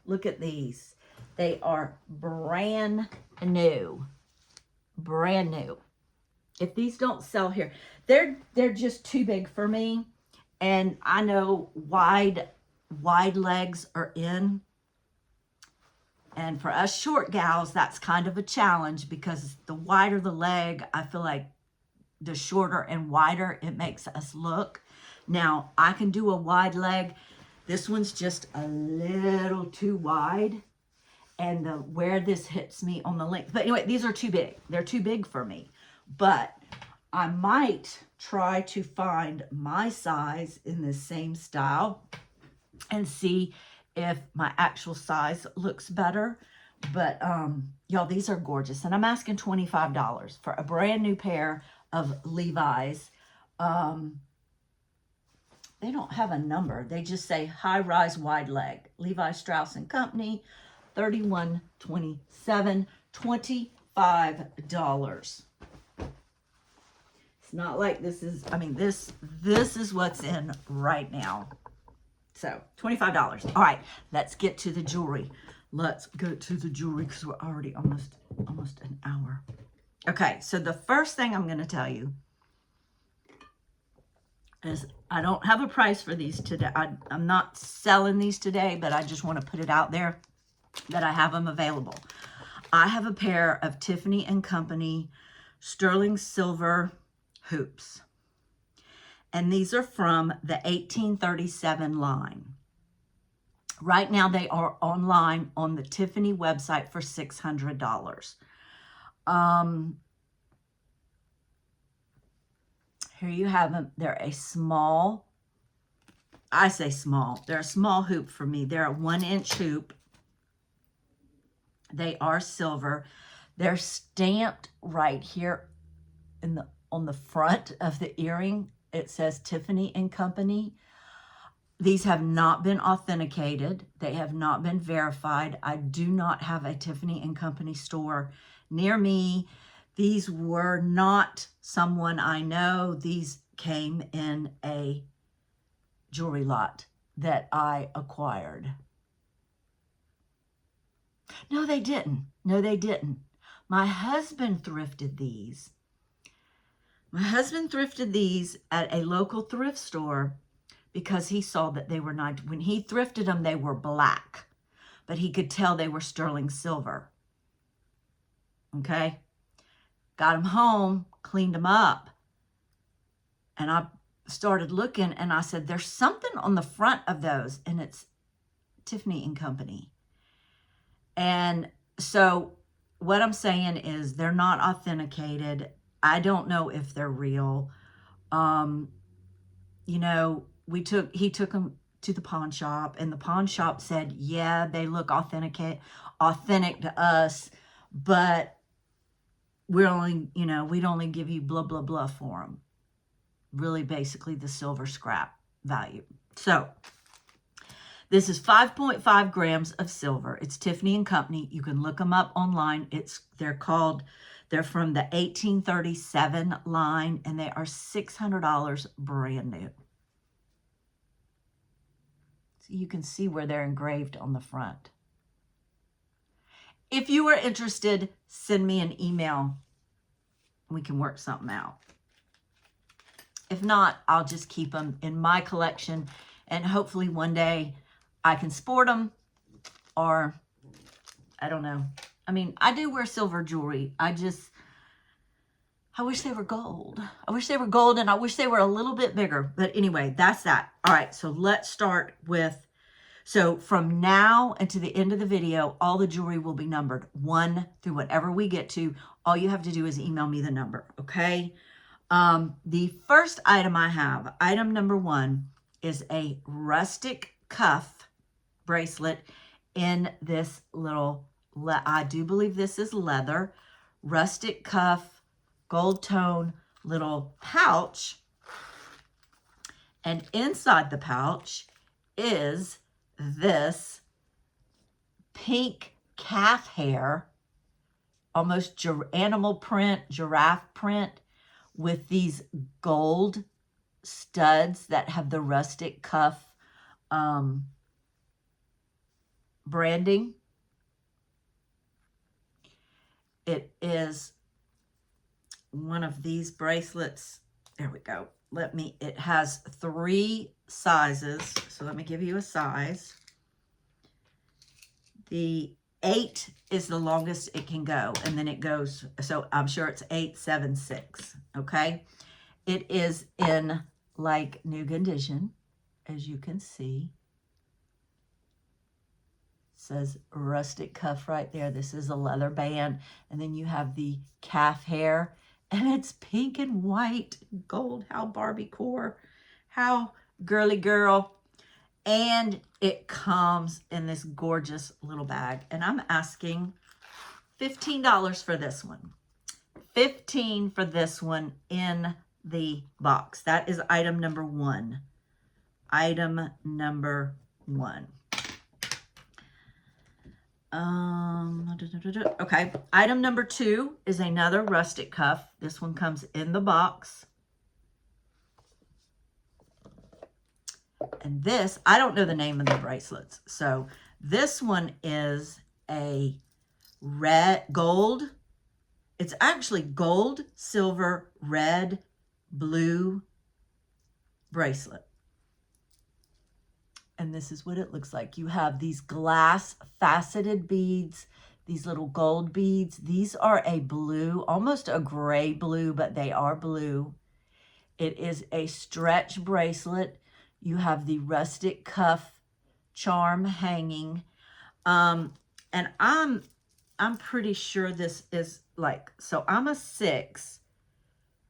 Look at these. They are brand new. Brand new. If these don't sell here, they're just too big for me. And I know wide legs are in. And for us short gals, that's kind of a challenge, because the wider the leg, I feel like the shorter and wider it makes us look. Now, I can do a wide leg. This one's just a little too wide. And where this hits me on the length. But anyway, these are too big. They're too big for me. But I might try to find my size in the same style and see if my actual size looks better. But y'all, these are gorgeous. And I'm asking $25 for a brand new pair of Levi's. They don't have a number. They just say high rise, wide leg. Levi Strauss & Company, 3127, It's not like this is, I mean, this is what's in right now. So $25. All right, let's get to the jewelry. Let's go to the jewelry because we're already almost an hour. Okay, so the first thing I'm going to tell you is I don't have a price for these today. I'm not selling these today, but I just want to put it out there that I have them available. I have a pair of Tiffany & Company sterling silver hoops. And these are from the 1837 line. Right now they are online on the Tiffany website for $600. Here you have them. They're a small, I say small, they're a small hoop for me. They're a 1-inch hoop. They are silver. They're stamped right here on the front of the earring. It says Tiffany & Company. These have not been authenticated. They have not been verified. I do not have a Tiffany & Company store near me. These were not someone I know. These came in a jewelry lot that I acquired. No, they didn't. No, they didn't. My husband thrifted these. My husband thrifted these at a local thrift store because he saw that they were not, when he thrifted them, they were black, but he could tell they were sterling silver. Okay. Got them home, cleaned them up, and I started looking and I said, there's something on the front of those, and it's Tiffany & Company. And so what I'm saying is they're not authenticated. I don't know if they're real. You know, he took them to the pawn shop, and the pawn shop said, yeah, they look authentic to us, but we're only, you know, we'd only give you blah, blah, blah for them. Really basically the silver scrap value. So this is 5.5 grams of silver. It's Tiffany & Company. You can look them up online. They're from the 1837 line, and they are $600 brand new. So you can see where they're engraved on the front. If you are interested, send me an email. We can work something out. If not, I'll just keep them in my collection, and hopefully one day I can sport them, or I don't know. I mean, I do wear silver jewelry. I wish they were gold. I wish they were gold, and I wish they were a little bit bigger. But anyway, that's that. All right, so let's start with, so from now and to the end of the video, all the jewelry will be numbered 1 through whatever we get to. All you have to do is email me the number, okay? The first item I have, item number 1, is a rustic cuff bracelet in this little, I do believe this is leather, rustic cuff, gold tone little pouch. And inside the pouch is this pink calf hair, almost animal print, giraffe print, with these gold studs that have the rustic cuff branding. It is one of these bracelets. There we go. It has 3 sizes. So let me give you a size. The 8 is the longest it can go. And then it goes, so I'm sure it's 8, 7, 6. Okay. It is in like new condition, as you can see. It says rustic cuff right there. This is a leather band. And then you have the calf hair. And it's pink and white, gold. How Barbie core, how girly girl. And it comes in this gorgeous little bag. And I'm asking $15 for this one. $15 for this one in the box. That is item number 1. Item number 1. Okay, item number 2 is another rustic cuff. This one comes in the box. And this, I don't know the name of the bracelets. So this one is a gold. It's actually gold, silver, red, blue bracelet. And this is what it looks like. You have these glass faceted beads, these little gold beads. These are a blue, almost a gray blue, but they are blue. It is a stretch bracelet. You have the rustic cuff charm hanging. And I'm pretty sure this is like, so I'm a 6.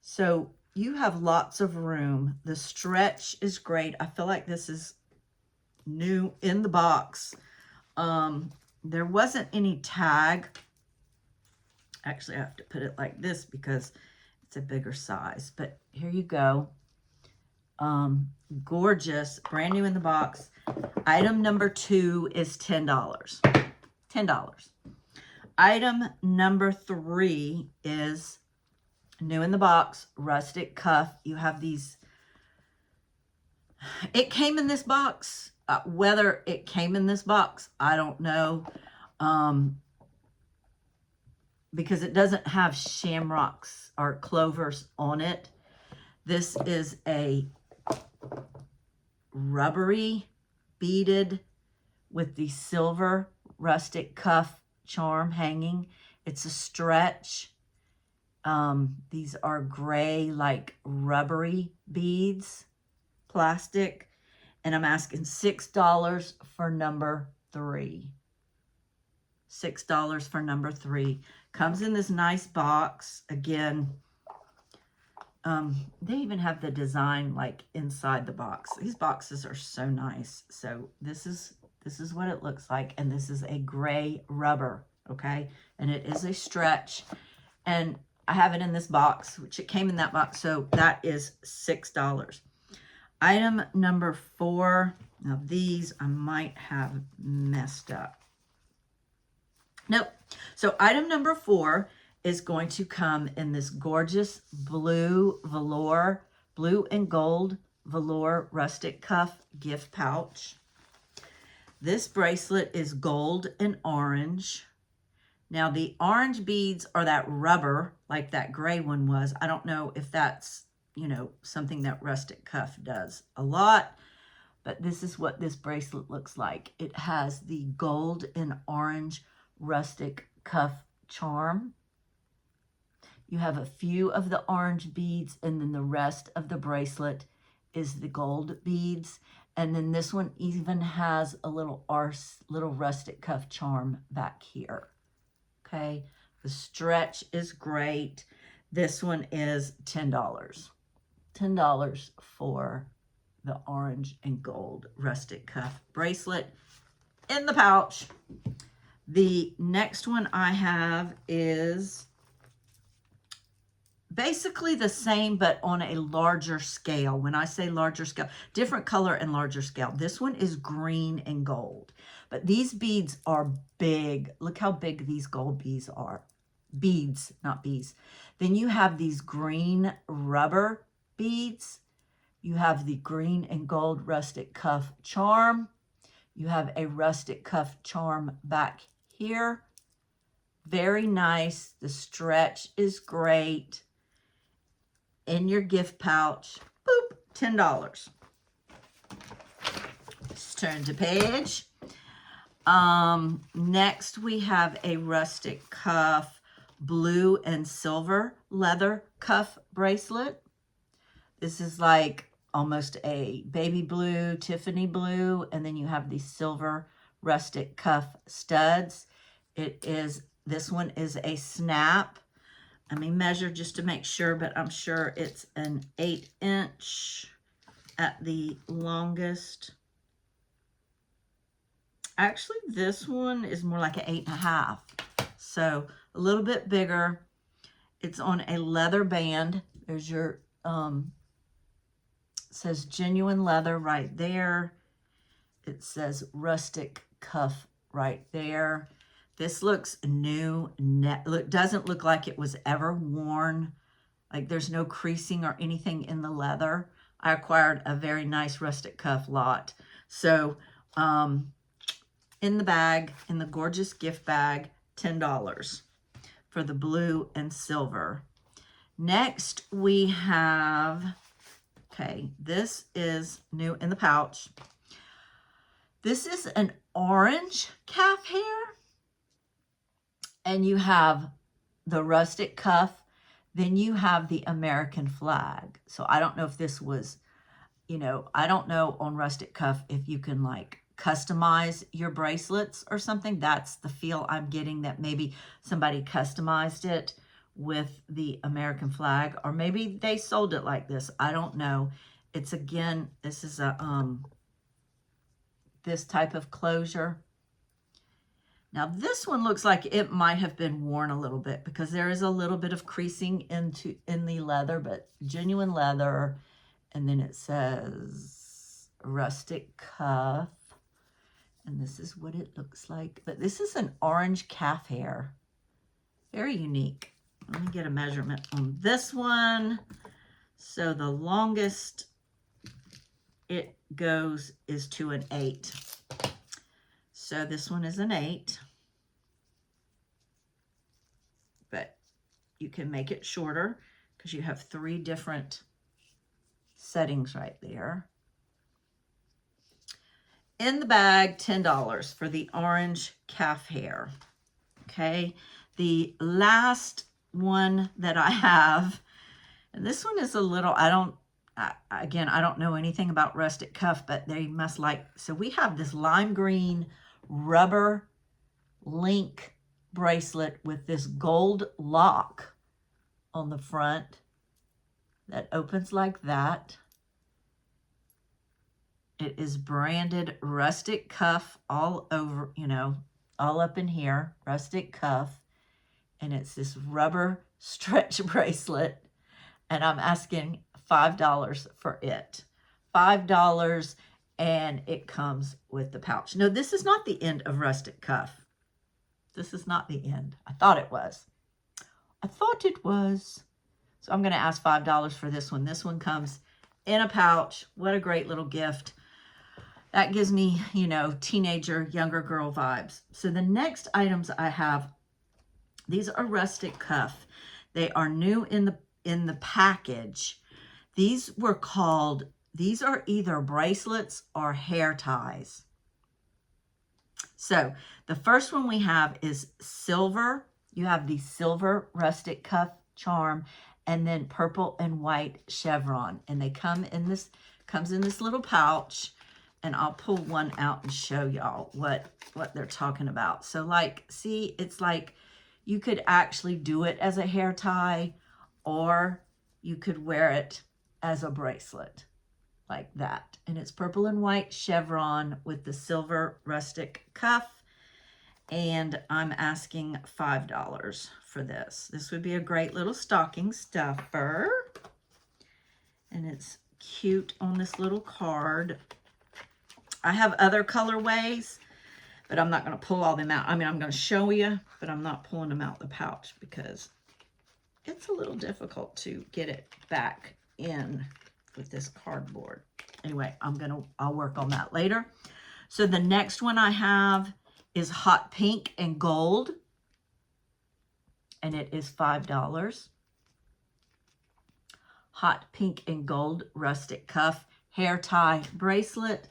So you have lots of room. The stretch is great. I feel like this is new in the box. There wasn't any tag. Actually, I have to put it like this because it's a bigger size, but here you go. Gorgeous, brand new in the box. Item number 2 is $10. $10. Item number 3 is new in the box, rustic cuff. You have these. It came in this box. Whether it came in this box, I don't know. Because it doesn't have shamrocks or clovers on it. This is a rubbery beaded with the silver rustic cuff charm hanging. It's a stretch. These are gray, like rubbery beads, plastic. And I'm asking $6 for number 3. $6 for number 3. Comes in this nice box. Again, they even have the design like inside the box. These boxes are so nice. So this is what it looks like. And this is a gray rubber, okay? And it is a stretch. And I have it in this box, which it came in that box. So that is $6. Item number 4. Now these I might have messed up. Nope. So item number 4 is going to come in this gorgeous blue velour, blue and gold velour rustic cuff gift pouch. This bracelet is gold and orange. Now the orange beads are that rubber, like that gray one was. I don't know if that's, you know, something that rustic cuff does a lot, but this is what this bracelet looks like. It has the gold and orange rustic cuff charm. You have a few of the orange beads, and then the rest of the bracelet is the gold beads. And then this one even has a little rustic cuff charm back here. Okay, the stretch is great. This one is $10. $10 for the orange and gold rustic cuff bracelet in the pouch. The next one I have is basically the same, but on a larger scale. When I say larger scale, different color and larger scale. This one is green and gold, but these beads are big. Look how big these gold beads are. Beads, not bees. Then you have these green rubber beads. You have the green and gold rustic cuff charm. You have a rustic cuff charm back here. Very nice. The stretch is great. In your gift pouch. Boop, $10. Let's turn to page. Next we have a rustic cuff blue and silver leather cuff bracelet. This is like almost a baby blue, Tiffany blue, and then you have these silver rustic cuff studs. This one is a snap. Let me measure just to make sure, but I'm sure it's an 8-inch at the longest. Actually, this one is more like an 8.5. So a little bit bigger. It's on a leather band. There's your, says genuine leather right there. It says rustic cuff right there. This looks new. Doesn't look like it was ever worn. Like there's no creasing or anything in the leather. I acquired a very nice rustic cuff lot. So in the bag, in the gorgeous gift bag, $10 for the blue and silver. Next we have, okay, this is new in the pouch. This is an orange calf hair. And you have the rustic cuff. Then you have the American flag. So I don't know if this was, you know, I don't know on rustic cuff if you can like customize your bracelets or something. That's the feel I'm getting, that maybe somebody customized it with the American flag, or maybe they sold it like this. I don't know. It's, again, this is a this type of closure. Now this one looks like it might have been worn a little bit because there is a little bit of creasing in the leather, but genuine leather. And then it says rustic cuff. And this is what it looks like. But this is an orange calf hair. Very unique. Let me get a measurement on this one. So the longest it goes is to an 8. So this one is an 8, but you can make it shorter because you have 3 different settings right there. In the bag, $10 for the orange calf hair. Okay, the last one that I have, and this one is a little, again, I don't know anything about rustic cuff, but they must like, so we have this lime green rubber link bracelet with this gold lock on the front that opens like that. It is branded rustic cuff all over, you know, all up in here, rustic cuff. And it's this rubber stretch bracelet. And I'm asking $5 for it. $5. And it comes with the pouch. No, this is not the end of rustic cuff. This is not the end. I thought it was. I thought it was. So I'm going to ask $5 for this one. This one comes in a pouch. What a great little gift. That gives me, you know, teenager, younger girl vibes. So the next items I have, these are rustic cuff. They are new in the package. These are either bracelets or hair ties. So the first one we have is silver. You have the silver rustic cuff charm, and then purple and white chevron. And they come in this, comes in this little pouch. And I'll pull one out and show y'all what they're talking about. So like, see, it's like you could actually do it as a hair tie, or you could wear it as a bracelet like that. And it's purple and white chevron with the silver rustic cuff. And I'm asking $5 for this. This would be a great little stocking stuffer. And it's cute on this little card. I have other colorways, but I'm not going to pull all them out. I mean, I'm going to show you, but I'm not pulling them out the pouch because it's a little difficult to get it back in with this cardboard. Anyway, I'll work on that later. So the next one I have is hot pink and gold, and it is $5. Hot pink and gold rustic cuff hair tie bracelet.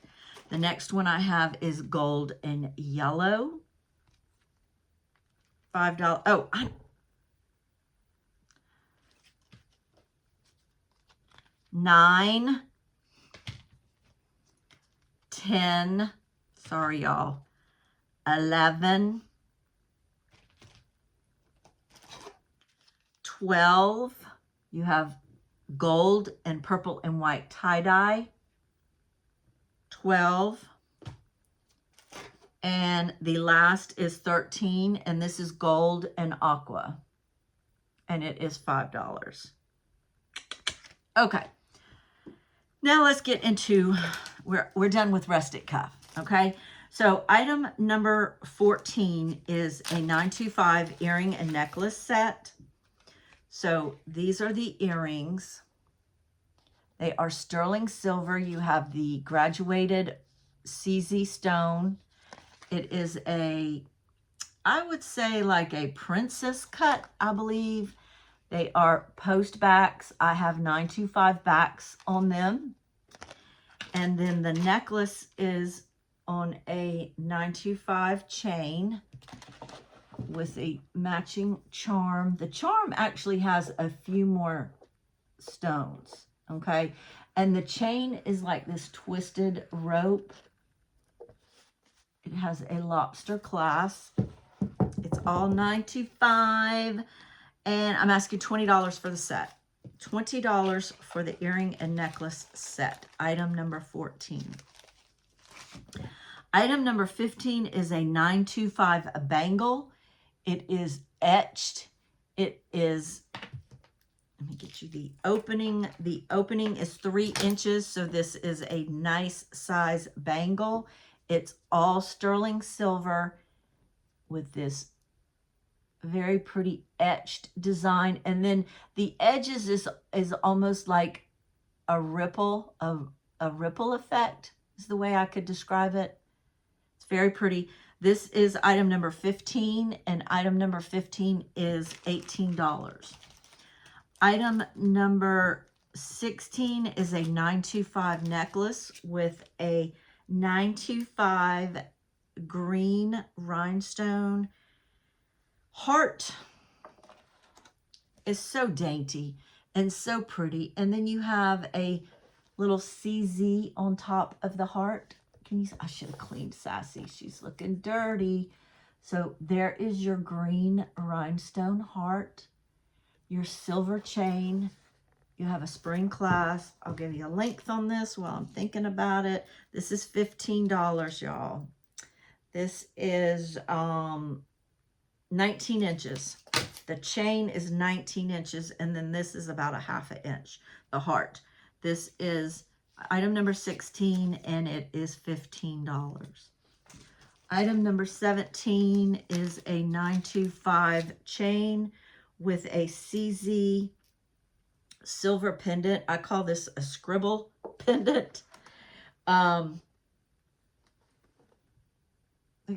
The next one I have is gold and yellow. $5. Oh, $9, $10. Sorry, y'all. $11, $12. You have gold and purple and white tie-dye. $12. And the last is $13, and this is gold and aqua, and it is $5. Okay, now let's get into, we're done with rustic cuff. Okay, So item number 14 is a 925 earring and necklace set. So these are the earrings. They are sterling silver. You have the graduated CZ stone. It is a, I would say like a princess cut, I believe. They are post backs. I have 925 backs on them. And then the necklace is on a 925 chain with a matching charm. The charm actually has a few more stones, okay? And the chain is like this twisted rope. It has a lobster clasp. It's all 925, and I'm asking $20 for the set. $20 for the earring and necklace set. Item number 14. Item number 15 is a 925 bangle. It is etched. It is, let me get you the opening. The opening is 3 inches, so this is a nice size bangle. It's all sterling silver with this very pretty etched design, and then the edges is almost like a ripple effect is the way I could describe it. It's very pretty. This is item number 15, and item number 15 is $18. Item number 16 is a 925 necklace with a 925 green rhinestone heart. Is so dainty and so pretty. And then you have a little CZ on top of the heart. Can you, I should have cleaned Sassy. She's looking dirty. So there is your green rhinestone heart, your silver chain. You have a spring clasp. I'll give you a length on this while I'm thinking about it. This is $15, y'all. This is 19 inches. The chain is 19 inches, and then this is about a ½ inch, the heart. This is item number 16, and it is $15. Item number 17 is a 925 chain with a CZ silver pendant. I call this a scribble pendant. Look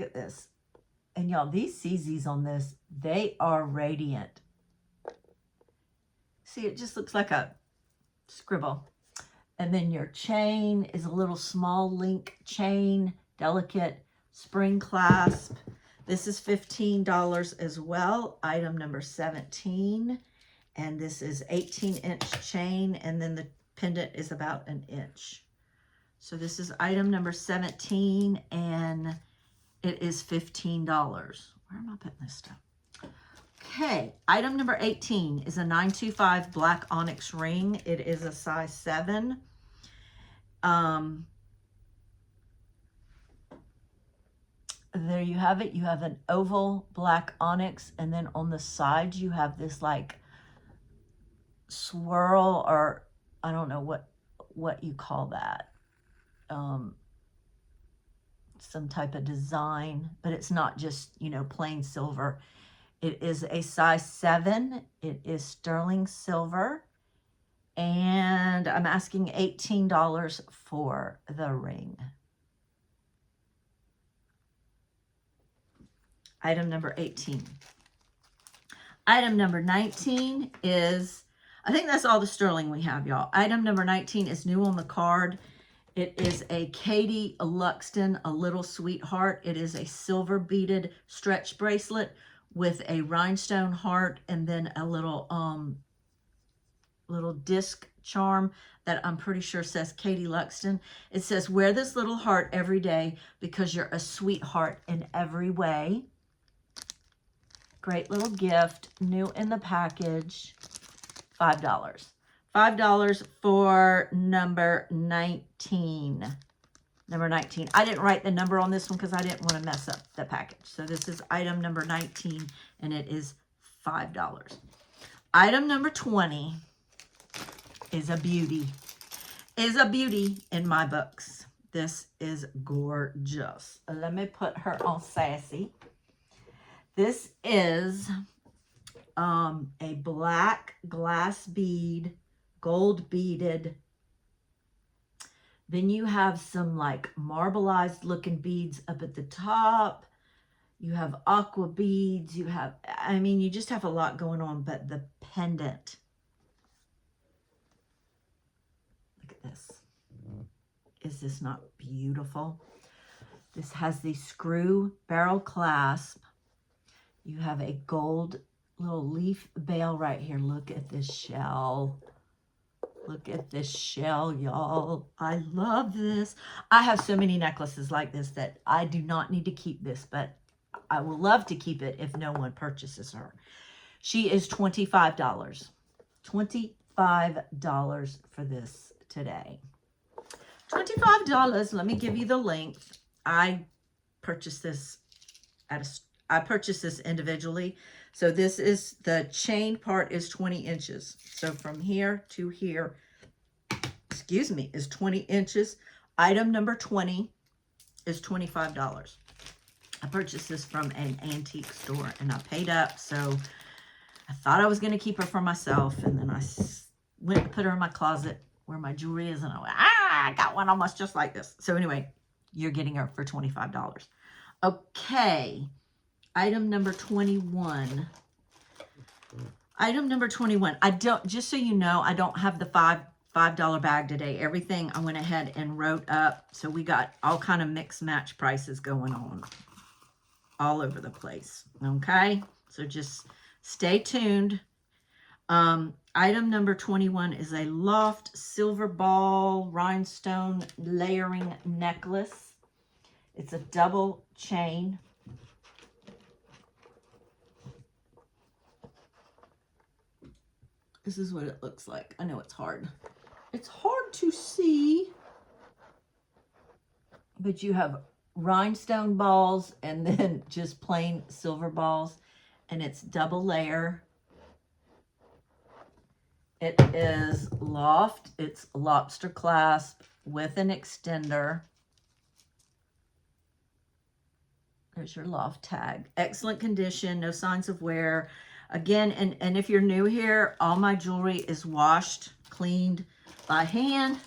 at this. And y'all, these CZs on this, they are radiant. See, it just looks like a scribble. And then your chain is a little small link chain, delicate spring clasp. This is $15 as well, item number 17. And this is 18-inch chain, and then the pendant is about 1 inch. So this is item number 17, and it is $15. Where am I putting this stuff? Okay, item number 18 is a 925 black onyx ring. It is a size 7. There you have it. You have an oval black onyx, and then on the sides you have this like swirl, or I don't know what you call that. Some type of design, but it's not just, you know, plain silver. It is a size 7. It is sterling silver, and I'm asking $18 for the ring. Item number 18. Item number 19 is, I think that's all the sterling we have, y'all. Item number 19 is new on the card. It is a Katie Luxton, a little sweetheart. It is a silver beaded stretch bracelet with a rhinestone heart, and then a little disc charm that I'm pretty sure says Katie Luxton. It says, wear this little heart every day because you're a sweetheart in every way. Great little gift, new in the package. $5. $5 for number 19. Number 19. I didn't write the number on this one because I didn't want to mess up the package. So this is item number 19, and it is $5. Item number 20 is a beauty. Is a beauty in my books. This is gorgeous. Let me put her on Sassy. This is a black glass bead, gold beaded. Then you have some like marbleized looking beads up at the top. You have aqua beads. You have, I mean, you just have a lot going on, but the pendant. Look at this. Is this not beautiful? This has the screw barrel clasp. You have a gold little leaf bail right here. Look at this shell. Look at this shell, y'all. I love this. I have so many necklaces like this that I do not need to keep this, but I will love to keep it if no one purchases her. She is $25. $25 for this today. $25. Let me give you the length. I purchased this individually. So this is, the chain part is 20 inches. So from here to here, excuse me, is 20 inches. Item number 20 is $25. I purchased this from an antique store and I paid up. So I thought I was going to keep her for myself. And then I went to put her in my closet where my jewelry is. And I went, I got one almost just like this. So anyway, you're getting her for $25. Okay. Item number 21. Item number 21. I don't, just so you know, I don't have the $5 bag today. Everything I went ahead and wrote up. So we got all kind of mix match prices going on all over the place. Okay. So just stay tuned. Item number 21 is a loft silver ball rhinestone layering necklace. It's a double chain. This is what it looks like. I know it's hard. It's hard to see. But you have rhinestone balls and then just plain silver balls. And it's double layer. It is loft. It's lobster clasp with an extender. There's your loft tag. Excellent condition. No signs of wear. Again, and if you're new here, all my jewelry is washed, cleaned by hand,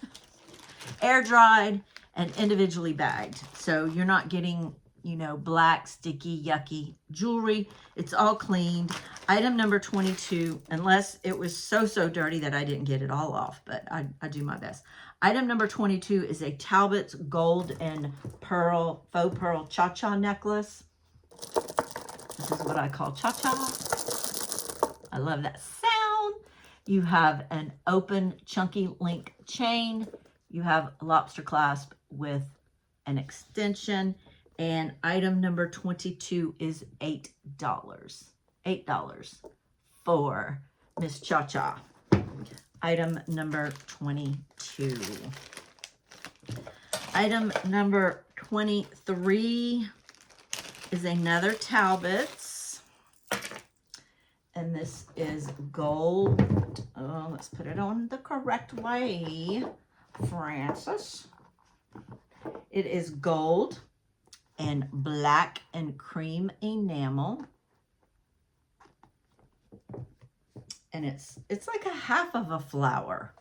air dried, and individually bagged. So you're not getting, you know, black, sticky, yucky jewelry. It's all cleaned. Item number 22, unless it was so dirty that I didn't get it all off, but I do my best. Item number 22 is a Talbot's gold and pearl, faux pearl cha-cha necklace. This is what I call cha-cha. I love that sound. You have an open chunky link chain. You have a lobster clasp with an extension. And item number 22 is $8. $8 for Miss Cha-Cha. Item number 22. Item number 23 is another Talbot's. And this is gold. Oh, let's put it on the correct way, Francis. It is gold and black and cream enamel. And it's like a half of a flower.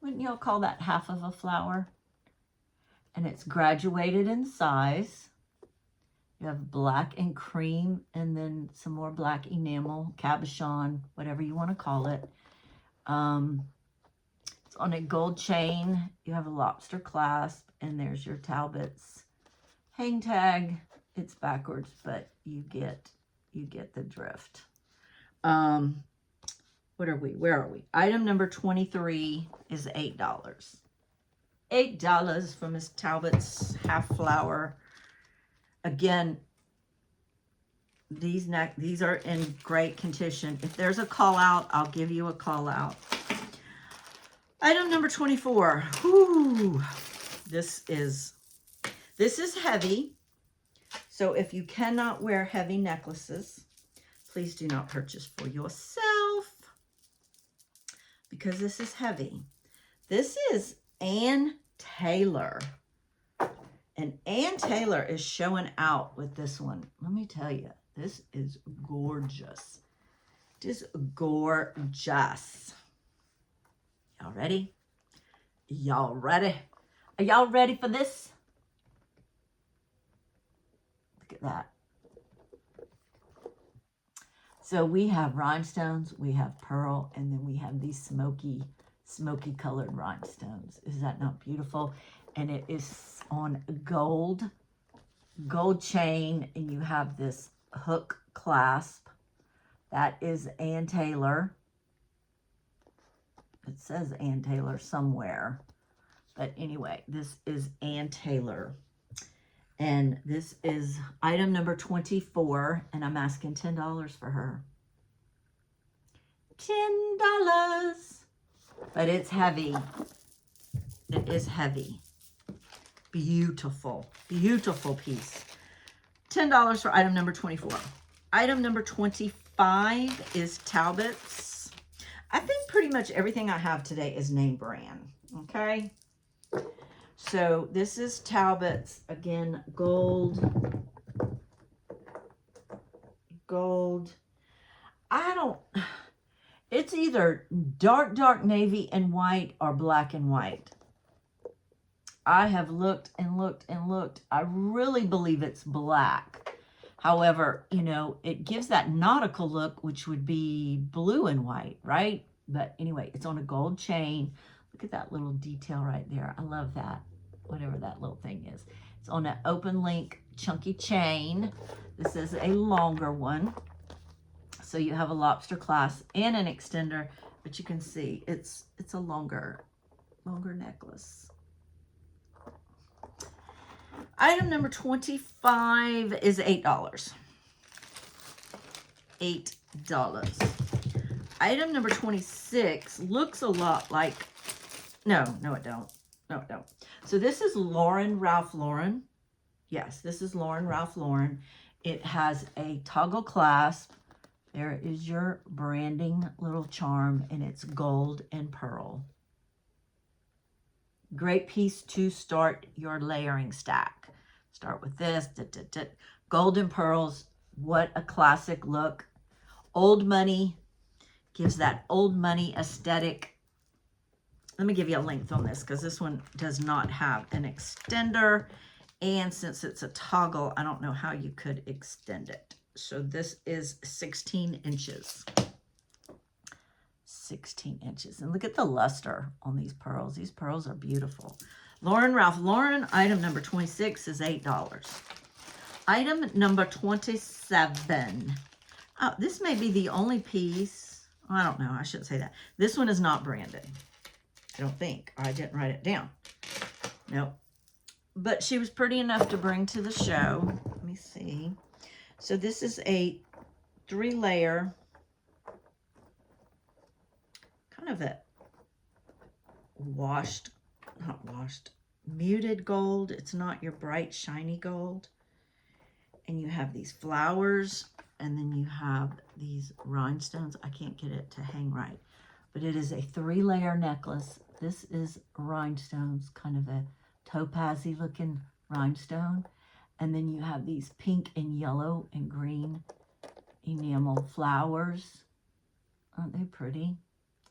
Wouldn't y'all call that half of a flower? And it's graduated in size. You have black and cream and then some more black enamel, cabochon, whatever you want to call it. It's on a gold chain. You have a lobster clasp and there's your Talbot's hang tag. It's backwards, but you get the drift. What are we? Where are we? Item number 23 is $8. $8 for Miss Talbot's half flower. Again, these are in great condition. If there's a call out, I'll give you a call out. Item number 24. Whew. This is heavy. So if you cannot wear heavy necklaces, please do not purchase for yourself because this is heavy. This is Ann Taylor. And Ann Taylor is showing out with this one. Let me tell you, this is gorgeous. Just gorgeous. Y'all ready? Y'all ready? Are y'all ready for this? Look at that. So we have rhinestones, we have pearl, and then we have these smoky colored rhinestones. Is that not beautiful? And it is on gold chain, and you have this hook clasp. That is Ann Taylor. It says Ann Taylor somewhere. But anyway, this is Ann Taylor. And this is item number 24, and I'm asking $10 for her. $10. But it's heavy. It is heavy. Beautiful. Beautiful piece. $10 for item number 24. Item number 25 is Talbot's. I think pretty much everything I have today is name brand. Okay. So this is Talbot's, again, gold. It's either dark navy and white or black and white. I have looked and looked and looked. I really believe it's black. However, you know, it gives that nautical look, which would be blue and white, right? But anyway, it's on a gold chain. Look at that little detail right there. I love that. Whatever that little thing is. It's on an open link chunky chain. This is a longer one. So you have a lobster clasp and an extender, but you can see it's a longer necklace. Item number 25 is $8. $8. Item number 26 looks a lot like, no, it don't. No, it don't. So this is Ralph Lauren. Yes, this is Ralph Lauren. It has a toggle clasp. There is your branding little charm, and it's gold and pearl. Great piece to start your layering stack. Start with this. Gold and pearls. What a classic look. Old money. Gives that old money aesthetic. Let me give you a length on this because this one does not have an extender. And since it's a toggle, I don't know how you could extend it. So this is 16 inches. 16 inches. And look at the luster on these pearls. These pearls are beautiful. Ralph Lauren, item number 26 is $8. Item number 27. Oh, this may be the only piece. I don't know. I shouldn't say that. This one is not branded. I don't think. I didn't write it down. Nope. But she was pretty enough to bring to the show. Let me see. So this is a 3-layer, kind of a muted gold. It's not your bright, shiny gold. And you have these flowers, and then you have these rhinestones. I can't get it to hang right. But it is a 3-layer necklace. This is rhinestones, kind of a topaz-y looking rhinestone. And then you have these pink and yellow and green enamel flowers. Aren't they pretty?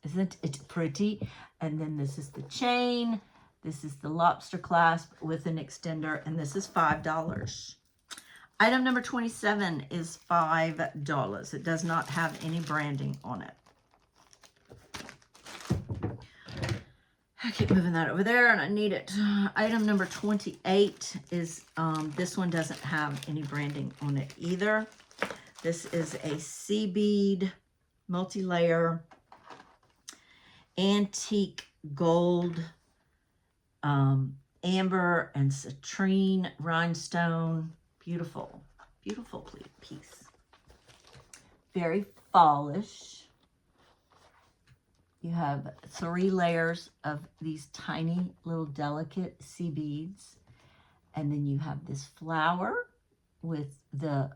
Isn't it pretty? And then this is the chain. This is the lobster clasp with an extender. And this is $5. Item number 27 is $5. It does not have any branding on it. I keep moving that over there and I need it. Item number 28 is, this one doesn't have any branding on it either. This is a sea bead, multi-layer, antique gold, amber and citrine rhinestone. Beautiful, beautiful piece. Very fallish. You have 3 layers of these tiny little delicate sea beads. And then you have this flower with the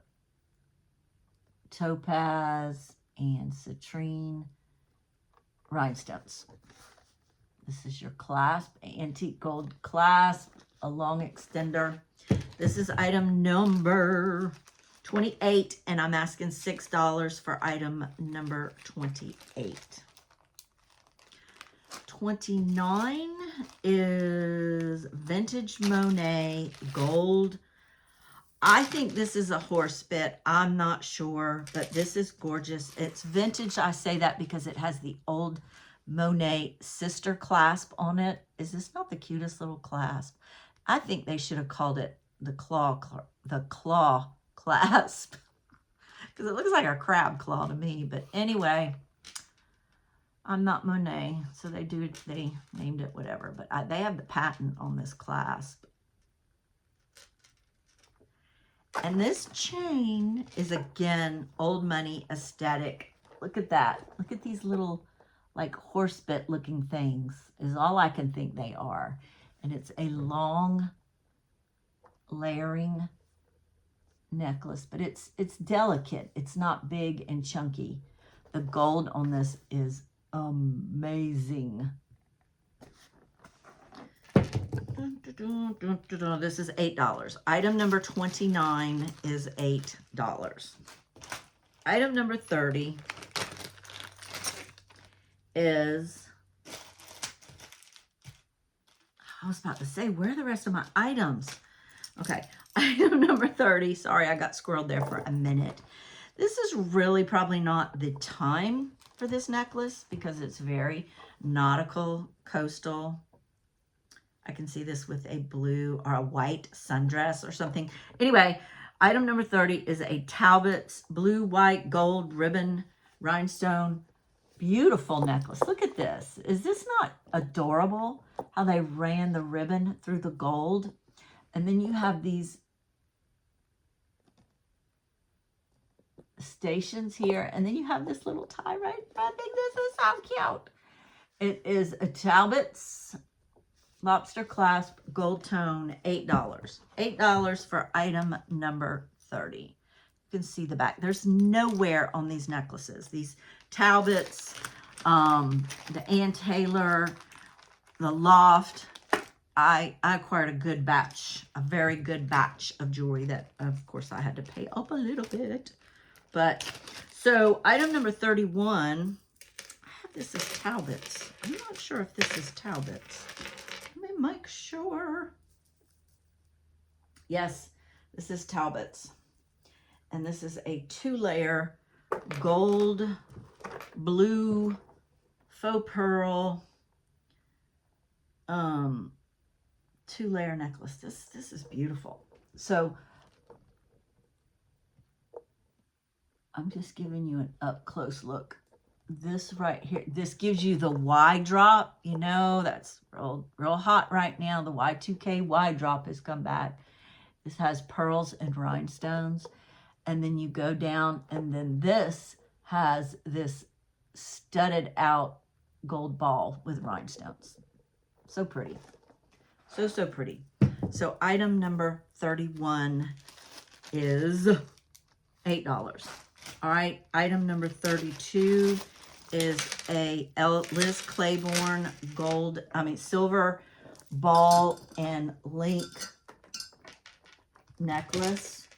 topaz and citrine rhinestones. This is your clasp, antique gold clasp. a long extender. This is item number 28, and I'm asking $6 for item number 28. 29 is Vintage Monet Gold. I think this is a horse bit. I'm not sure, but this is gorgeous. It's vintage. I say that because it has the old Monet sister clasp on it. Is this not the cutest little clasp? I think they should have called it the claw clasp because it looks like a crab claw to me. But anyway, I'm not Monet, so they named it whatever. But they have the patent on this clasp. And this chain is, again, old money aesthetic. Look at that. Look at these little, like, horse bit looking things is all I can think they are. And it's a long layering necklace, but it's delicate. It's not big and chunky. The gold on this is amazing. This is $8. Item number 29 is $8. Item number 30 is, I was about to say, where are the rest of my items? Okay, item number 30. Sorry, I got squirreled there for a minute. This is really probably not the time for this necklace because it's very nautical, coastal. I can see this with a blue or a white sundress or something. Anyway, item number 30 is a Talbot's blue, white, gold ribbon rhinestone. Beautiful necklace. Look at this. Is this not adorable? How they ran the ribbon through the gold. And then you have these stations here. And then you have this little tie right. I think this is so cute. It is a Talbot's lobster clasp gold tone, $8. $8 for item number 30. You can see the back. There's no wear on these necklaces. These Talbots, the Ann Taylor, the Loft. I acquired a good batch, a very good batch of jewelry that, of course, I had to pay up a little bit. But, so, item number 31, I have this as Talbot's. I'm not sure if this is Talbot's. Let me make sure. Yes, this is Talbot's. And this is a 2-layer gold, blue, faux pearl, 2-layer necklace. This is beautiful. So I'm just giving you an up close look. This right here, this gives you the Y drop. You know, that's real hot right now. The Y2K Y drop has come back. This has pearls and rhinestones. And then you go down, and then this has this studded out gold ball with rhinestones. So pretty. So pretty. So item number 31 is $8. All right, item number 32 is a Liz Claiborne silver ball and link necklace.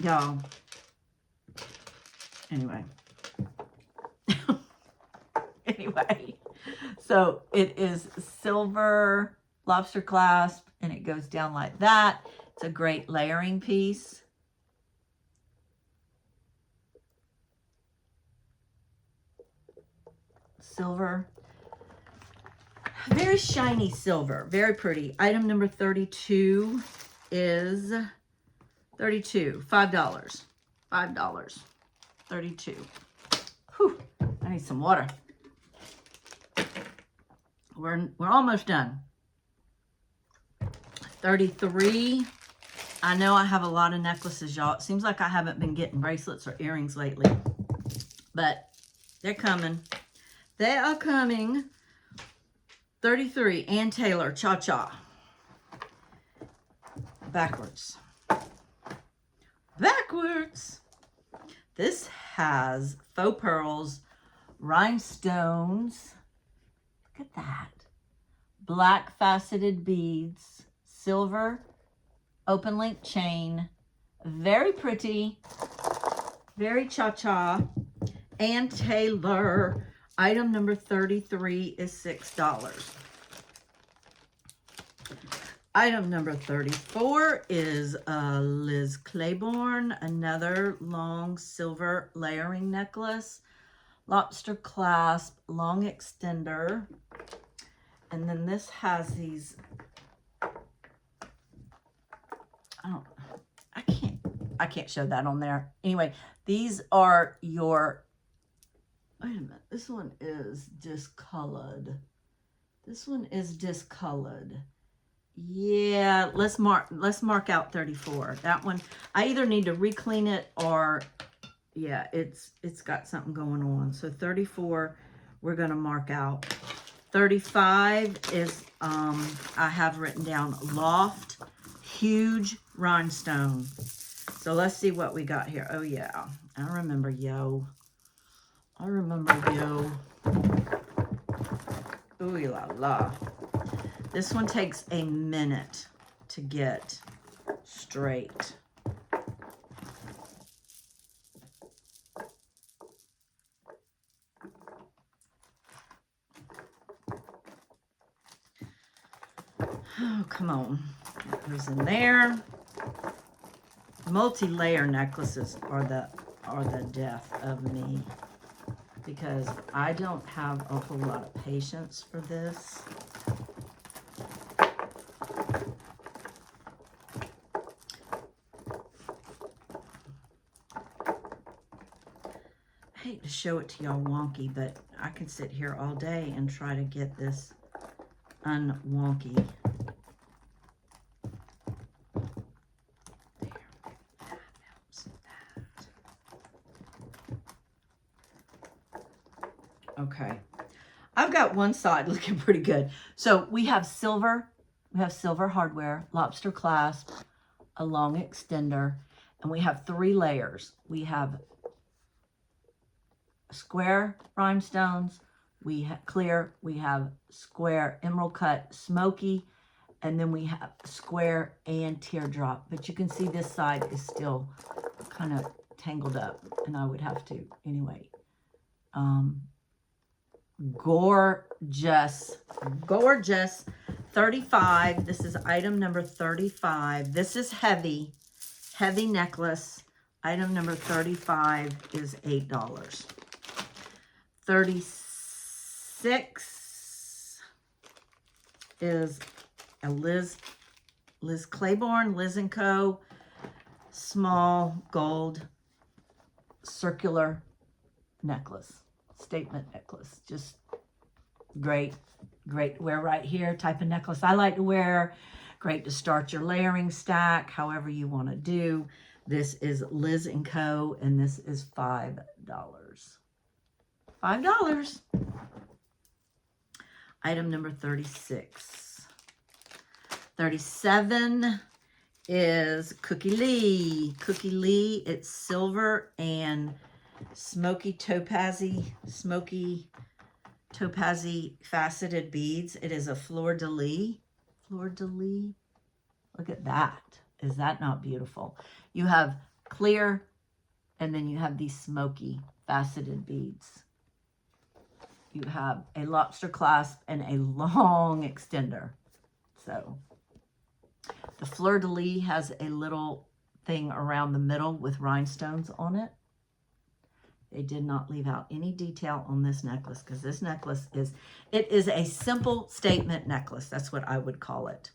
Y'all. Anyway. So it is silver lobster clasp, and it goes down like that. It's a great layering piece. Silver. Very shiny silver. Very pretty. Item number 32 is $32. $5. $5. 32. Whew. I need some water. We're almost done. 33. I know I have a lot of necklaces, y'all. It seems like I haven't been getting bracelets or earrings lately. But they're coming. They are coming. 33. Ann Taylor, Cha-Cha. Backwards. Backwards. This has faux pearls, rhinestones. Look at that. black faceted beads, silver open link chain, very pretty, very cha-cha, and Taylor. Item number 33 is $6. Item number 34 is Liz Claiborne, another long silver layering necklace, lobster clasp, long extender. And then this has these, I can't show that on there. Anyway, these are your, wait a minute, this one is discolored. This one is discolored. Yeah, let's mark out 34. That one, I either need to re-clean it or, yeah, it's got something going on. So 34, we're going to mark out. 35 is, I have written down Loft, huge rhinestone. So let's see what we got here. Oh, yeah, I remember Yo. I remember Yo. Ooh la la. This one takes a minute to get straight. Oh, come on. That goes in there. Multi-layer necklaces are the death of me, because I don't have a whole lot of patience for this. I hate to show it to y'all wonky, but I can sit here all day and try to get this unwonky. There. That helps. That. Okay. I've got one side looking pretty good. So we have silver hardware, lobster clasp, a long extender, and we have 3 layers. We have square rhinestones, we have clear, we have square emerald cut smoky, and then we have square and teardrop. But you can see this side is still kind of tangled up, and I would have to anyway. Gorgeous, gorgeous. 35. This is item number 35. This is heavy necklace. Item number 35 is $8. 36 is a Liz Claiborne, Liz & Co. small gold circular necklace, statement necklace. Just great to wear right here, type of necklace I like to wear. Great to start your layering stack, however you want to do. This is Liz & Co. and this is $5. $5. Item number 36. 37 is Cookie Lee. Cookie Lee, it's silver and smoky topazy faceted beads. It is a fleur-de-lis. Fleur-de-lis. Look at that. Is that not beautiful? You have clear, and then you have these smoky faceted beads. You have a lobster clasp and a long extender. So the fleur-de-lis has a little thing around the middle with rhinestones on it. They did not leave out any detail on this necklace, because this necklace is a simple statement necklace. That's what I would call it.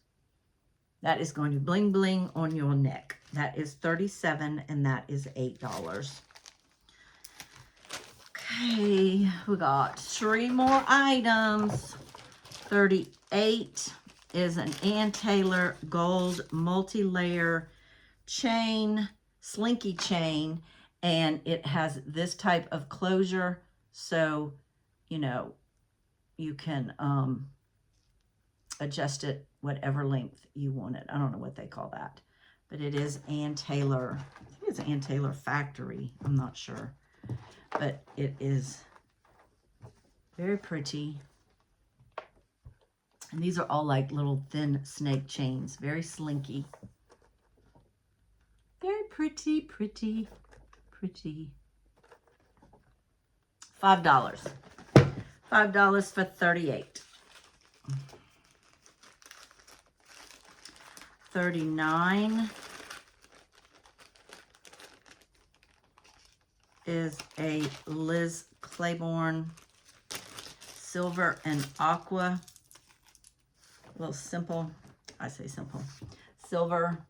That is going to bling bling on your neck. That is 37 and that is $8. Okay, we got 3 more items. 38 is an Ann Taylor gold multi-layer chain, slinky chain, and it has this type of closure, so you know you can adjust it whatever length you want it. I don't know what they call that, but it is Ann Taylor. I think it's Ann Taylor Factory. I'm not sure, but it is very pretty. And these are all like little thin snake chains. Very slinky. Very pretty, pretty, pretty. $5. $5 for 38. 39 is a Liz Claiborne silver and aqua. A little simple. I say simple. Silver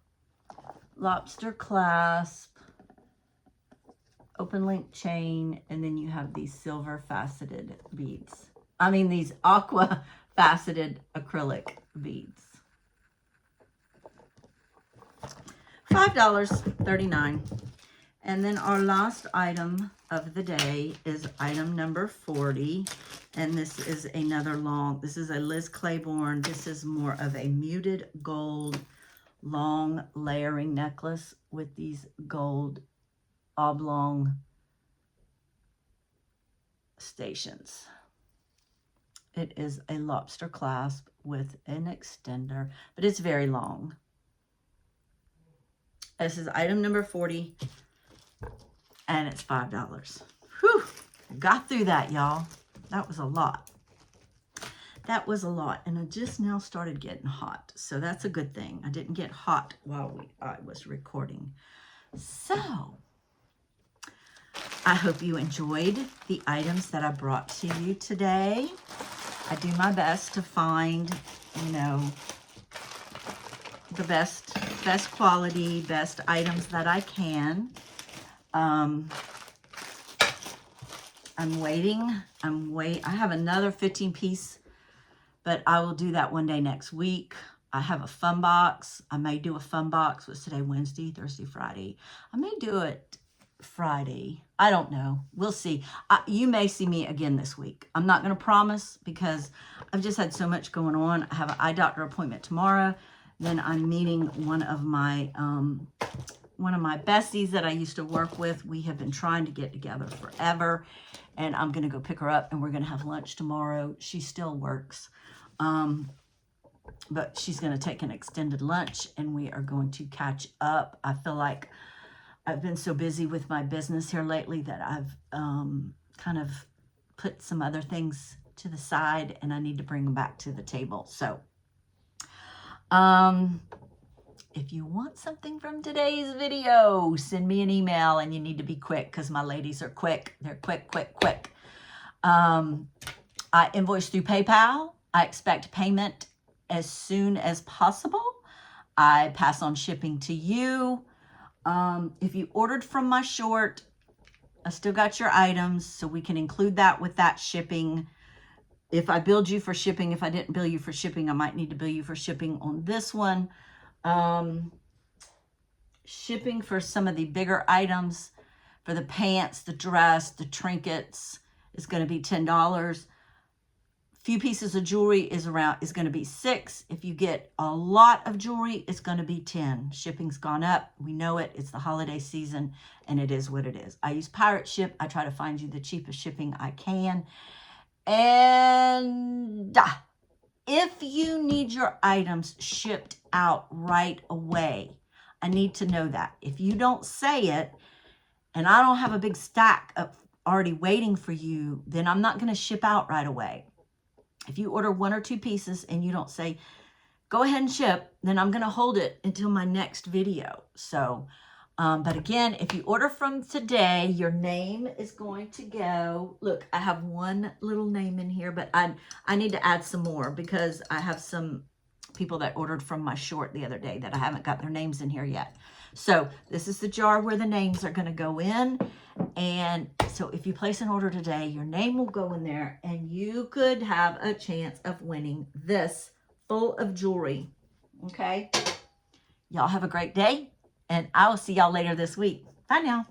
lobster clasp. Open link chain, and then you have these silver faceted beads. I mean, these aqua faceted acrylic beads. $5.39. And then our last item of the day is item number 40. And this is another long, this is a Liz Claiborne. This is more of a muted gold long layering necklace with these gold oblong stations. It is a lobster clasp with an extender, but it's very long. This is item number 40, and it's $5. Whew, got through that, y'all. That was a lot. That was a lot, and I just now started getting hot, so that's a good thing. I didn't get hot while I was recording. So I hope you enjoyed the items that I brought to you today. I do my best to find, you know, the best quality, best items that I can. I'm waiting. I have another 15-piece, but I will do that one day next week. I have a fun box. I may do a fun box. What's today? Wednesday, Thursday, Friday. I may do it Friday. I don't know. We'll see. You may see me again this week. I'm not going to promise because I've just had so much going on. I have an eye doctor appointment tomorrow. Then I'm meeting one of my besties that I used to work with. We have been trying to get together forever, and I'm going to go pick her up, and we're going to have lunch tomorrow. She still works, but she's going to take an extended lunch, and we are going to catch up. I feel like I've been so busy with my business here lately that I've kind of put some other things to the side, and I need to bring them back to the table. So if you want something from today's video, send me an email, and you need to be quick because my ladies are quick. They're quick. I invoice through PayPal. I expect payment as soon as possible. I pass on shipping to you. If you ordered from my short, I still got your items, so we can include that with that shipping. If I billed you for shipping, if I didn't bill you for shipping, I might need to bill you for shipping on this one. Shipping for some of the bigger items, for the pants, the dress, the trinkets, is going to be $10. Few pieces of jewelry is going to be $6. If you get a lot of jewelry, it's going to be $10. Shipping's gone up. We know it. It's the holiday season, and it is what it is. I use Pirate Ship. I try to find you the cheapest shipping I can. And if you need your items shipped out right away, I need to know that. If you don't say it, and I don't have a big stack of already waiting for you, then I'm not going to ship out right away. If you order 1 or 2 pieces and you don't say, go ahead and ship, then I'm going to hold it until my next video. So, but again, if you order from today, your name is going to go. Look, I have one little name in here, but I need to add some more because I have some people that ordered from my short the other day that I haven't got their names in here yet. So this is the jar where the names are going to go in. And so if you place an order today, your name will go in there, and you could have a chance of winning this full of jewelry. Okay? Y'all have a great day, and I will see y'all later this week. Bye now.